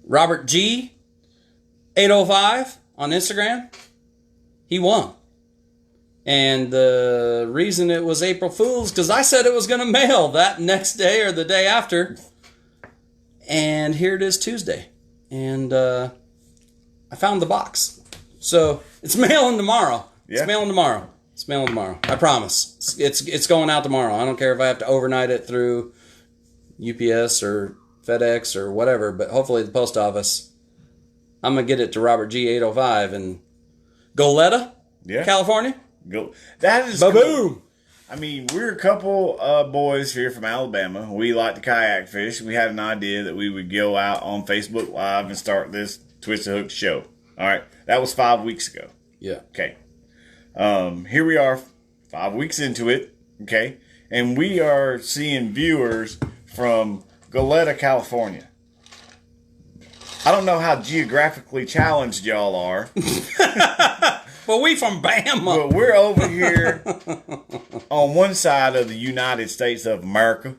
Robert G. 805 on Instagram. He won. And the reason it was April Fool's because I said it was going to mail that next day or the day after. And here it is Tuesday. And I found the box. So it's mailing tomorrow. Yeah. It's mailing tomorrow. It's mailing tomorrow. I promise. It's going out tomorrow. I don't care if I have to overnight it through UPS or FedEx or whatever, but hopefully the post office. I'm going to get it to Robert G. 805 in Goleta, California. That is Ba-boom. cool. I mean, we're a couple boys here from Alabama. We like to kayak fish. We had an idea that we would go out on Facebook Live and start this Twisted Hook show. All right. That was 5 weeks ago. Yeah. Okay. Here we are 5 weeks into it. Okay. And we are seeing viewers from Goleta, California. I don't know how geographically challenged y'all are. Well, we from Bama. But we're over here on one side of the United States of America.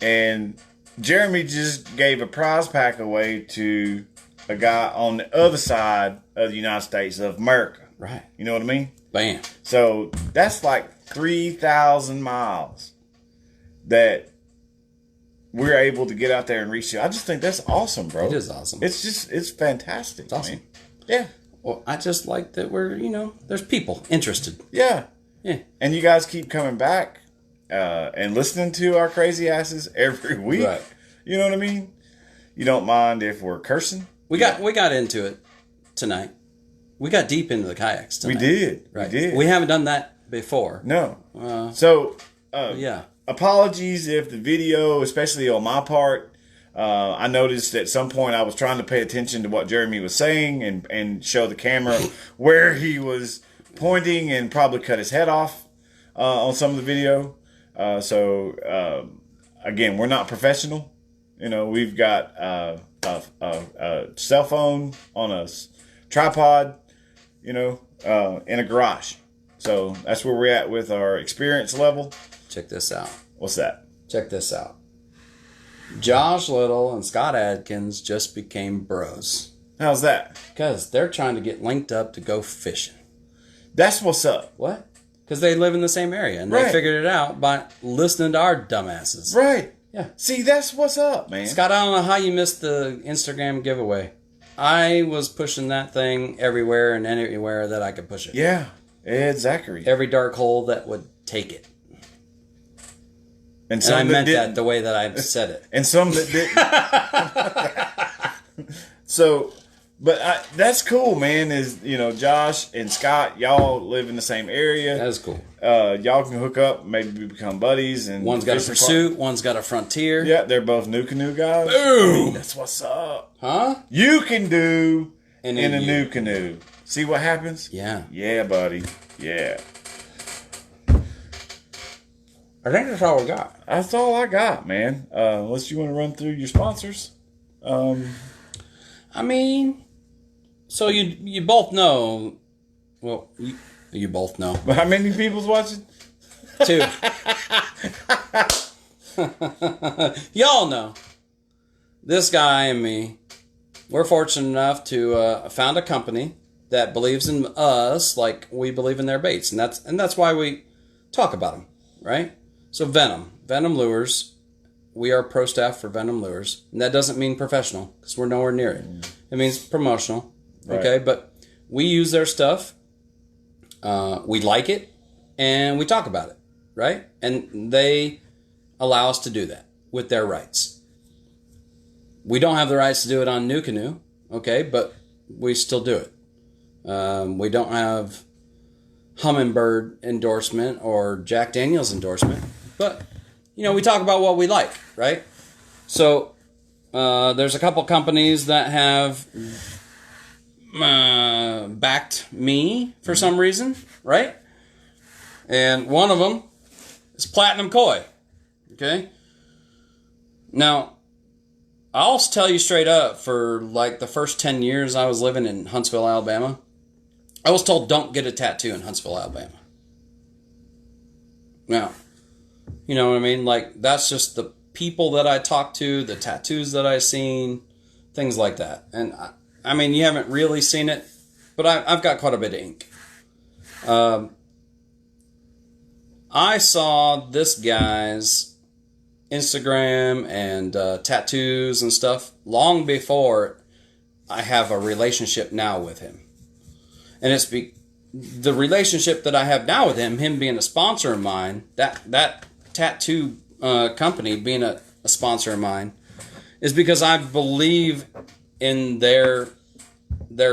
And Jeremy just gave a prize pack away to a guy on the other side of the United States of America. Right. You know what I mean? Bam. So that's like 3,000 miles that we're able to get out there and reach you. I just think that's awesome, bro. It is awesome. It's fantastic. It's awesome. Man. Yeah. Well, I just like that we're, there's people interested. Yeah. Yeah. And you guys keep coming back and listening to our crazy asses every week. Right. You know what I mean? You don't mind if we're cursing? We got into it tonight. We got deep into the kayaks tonight. We did. Right. We did. We haven't done that before. No. Yeah. Apologies if the video, especially on my part, I noticed at some point I was trying to pay attention to what Jeremy was saying and show the camera where he was pointing and probably cut his head off on some of the video. Again, we're not professional. We've got a cell phone on a tripod, in a garage. So that's where we're at with our experience level. Check this out. What's that? Check this out. Josh Little and Scott Adkins just became bros. How's that? Because they're trying to get linked up to go fishing. That's what's up. What? Because they live in the same area, and they figured it out by listening to our dumbasses. Right. Yeah. See, that's what's up, man. Scott, I don't know how you missed the Instagram giveaway. I was pushing that thing everywhere and anywhere that I could push it. Yeah. Ed Zachary. Every dark hole that would take it. And I meant that the way that I said it. And some that didn't. So, but that's cool, man. Is, you know, Josh and Scott, y'all live in the same area. That is cool. Y'all can hook up, maybe become buddies. And one's got a Pursuit, one's got a Frontier. Yeah, they're both NuCanoe guys. Boom! I mean, that's what's up. Huh? You can do in a NuCanoe. See what happens? Yeah. Yeah, buddy. Yeah. I think that's all we got. That's all I got, man. Unless you want to run through your sponsors. I mean, so you both know. Well, you both know. How many people's watching? 2. Y'all know. This guy and me, we're fortunate enough to found a company that believes in us like we believe in their baits, and that's why we talk about them, right? So Venom Lures, we are pro staff for Venom Lures, and that doesn't mean professional because we're nowhere near it. It means promotional, okay? Right. But we use their stuff, we like it, and we talk about it, right? And they allow us to do that with their rights. We don't have the rights to do it on NuCanoe, okay? But we still do it. We don't have Humminbird endorsement or Jack Daniels endorsement, but we talk about what we like, right? So there's a couple companies that have backed me for some reason, right? And one of them is Platinum Koi, okay? Now, I'll tell you straight up, for like the first 10 years I was living in Huntsville, Alabama, I was told don't get a tattoo in Huntsville, Alabama. Now, you know what I mean? Like, that's just the people that I talked to, the tattoos that I seen, things like that. And I mean, you haven't really seen it, but I've got quite a bit of ink. I saw this guy's Instagram and tattoos and stuff long before I have a relationship now with him. And it's the relationship that I have now with him being a sponsor of mine, that tattoo company being a sponsor of mine, is because I believe in their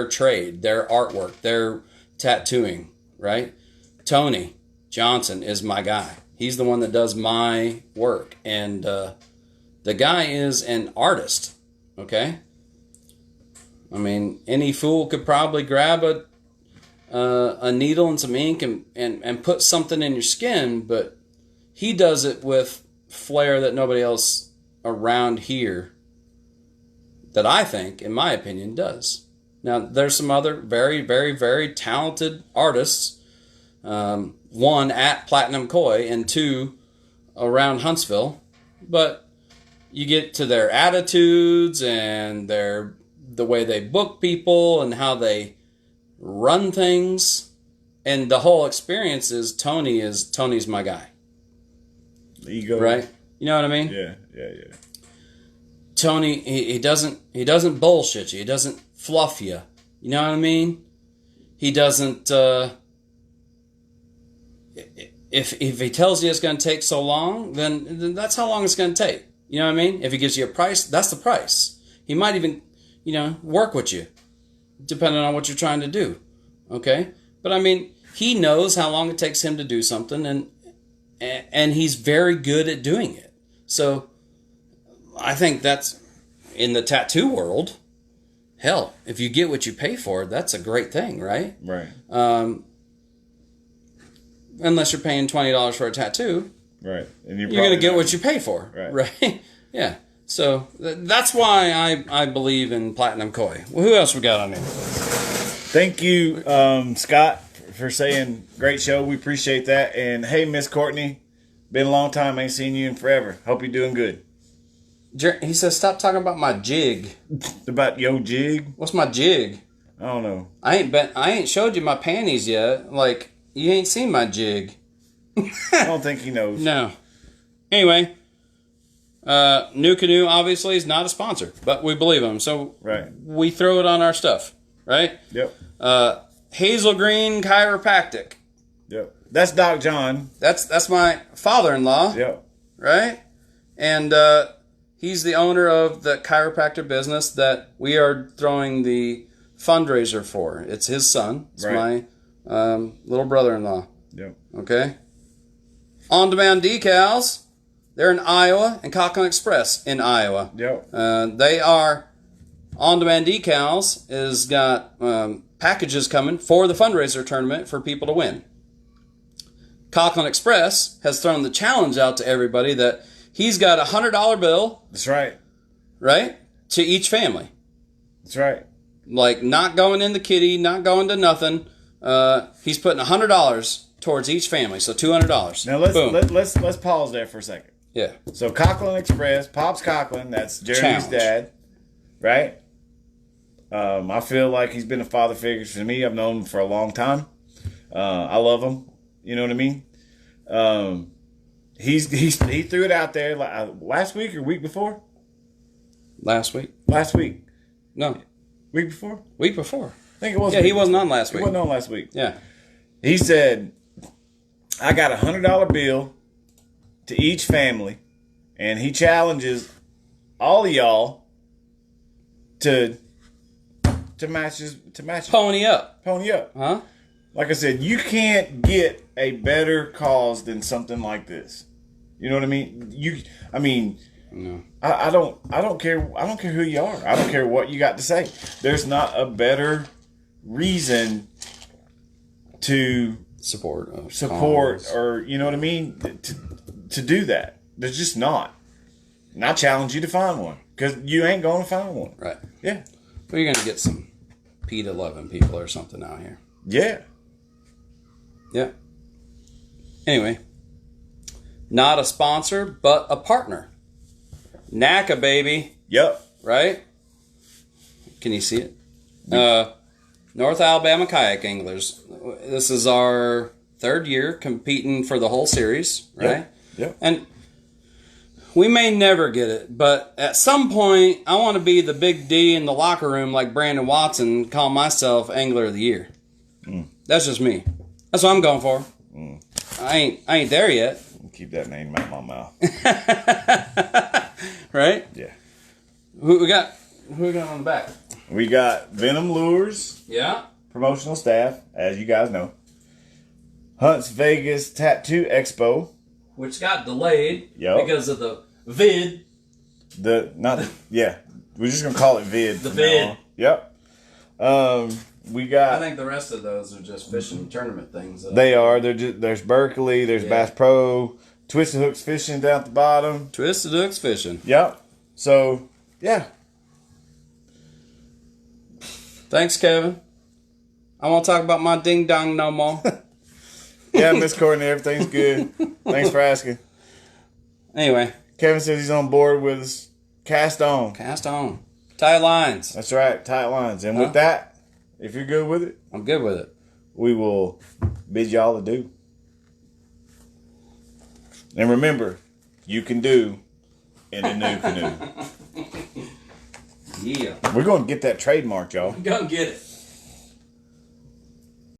trade, their artwork, their tattooing, right? Tony Johnson is my guy. He's the one that does my work. And the guy is an artist, okay? I mean, any fool could probably grab a needle and some ink and put something in your skin, but he does it with flair that nobody else around here, that I think, in my opinion, does. Now, there's some other very, very, very talented artists, one at Platinum Koi and two around Huntsville, but you get to their attitudes and the way they book people and how they run things, and the whole experience is Tony's my guy. Ego, right? You know what I mean? Yeah. Tony, he doesn't bullshit you. He doesn't fluff you. You know what I mean? He doesn't. If he tells you it's going to take so long, then that's how long it's going to take. You know what I mean? If he gives you a price, that's the price. He might even, work with you, depending on what you're trying to do. Okay? But I mean, he knows how long it takes him to do something, and he's very good at doing it. So I think that's, in the tattoo world, hell, if you get what you pay for, that's a great thing, right? Right. Unless you're paying $20 for a tattoo. Right. And you're going to get what you pay for. Right? Yeah. So that's why I believe in Platinum Koi. Well, who else we got on there? Thank you, Scott, for saying great show. We appreciate that. And hey, Miss Courtney, been a long time. Ain't seen you in forever. Hope you're doing good. He says, "Stop talking about my jig." About your jig? What's my jig? I don't know. I ain't showed you my panties yet. Like, you ain't seen my jig. I don't think he knows. No. Anyway, NuCanoe obviously is not a sponsor, but we believe them, so Right. we throw it on our stuff, right? Yep. Hazel Green Chiropractic. Yep. That's Doc John. That's my father-in-law, Yep. right? And he's the owner of the chiropractor business that we are throwing the fundraiser for. It's his son. It's Right. my little brother-in-law. Yep. Okay. On-demand decals. They're in Iowa, and Kayak Express in Iowa. Yep. They are on-demand decals. Is got packages coming for the fundraiser tournament for people to win. Kayak Express has thrown the challenge out to everybody that he's got a $100 bill, That's right. right, to each family. That's right. Like, not going in the kitty, not going to nothing. He's putting $100 towards each family, so $200. Now let's Boom. let's pause there for a second. Yeah. So Coughlin Express, Pops Coughlin, that's Jeremy's Challenge. dad, right? I feel like he's been a father figure to me. I've known him for a long time. I love him. You know what I mean? He threw it out there last week or week before? Last week? Last week. No. Week before? Week before. I think it was. Yeah, he wasn't on last He week. wasn't on last week. Yeah. He said, I got a $100 bill to each family, and he challenges all of y'all to match Pony up. pony up. Huh? Like I said, you can't get a better cause than something like this. You know what I mean? No. I don't care who you are. I don't care what you got to say. There's not a better reason to Support. Cause. or you know what I mean to do that. There's just not. And I challenge you to find one because you ain't going to find one. Right. Yeah. Well, you're going to get some PETA loving people or something out here. Yeah. Yeah. Anyway. Not a sponsor, but a partner. NuCanoe, baby. Yep. Right? Can you see it? North Alabama Kayak Anglers. This is our third year competing for the whole series, right? Yep. And we may never get it, but at some point, I want to be the big D in the locker room like Brandon Watson, call myself Angler of the Year. That's just me. That's what I'm going for. I ain't there yet. Keep that name out of my mouth. Right? Yeah. Who we got on the back? We got Venom Lures, Yeah. promotional staff, as you guys know. Hunts Vegas Tattoo Expo. Which got delayed Yep. because of the vid. We're just gonna call it vid. The from vid. now on. Yep. We I got. think the rest of those are just fishing tournament things. They are. There's Berkeley. There's Yeah. Bass Pro. Twisted Hooks Fishing down at the bottom. Twisted Hooks fishing. Yep. So yeah. Thanks, Kevin. I won't talk about my ding dong no more. Yeah, Miss Courtney, everything's good. Thanks for asking. Anyway, Kevin says he's on board with us. Cast on. cast on. Tie lines. That's right. Tight lines. And Huh? with that, if you're good with it, I'm good with it. we will bid y'all adieu. And remember, you can do in a new canoe. Yeah. We're going to get that trademark, y'all. Go get it.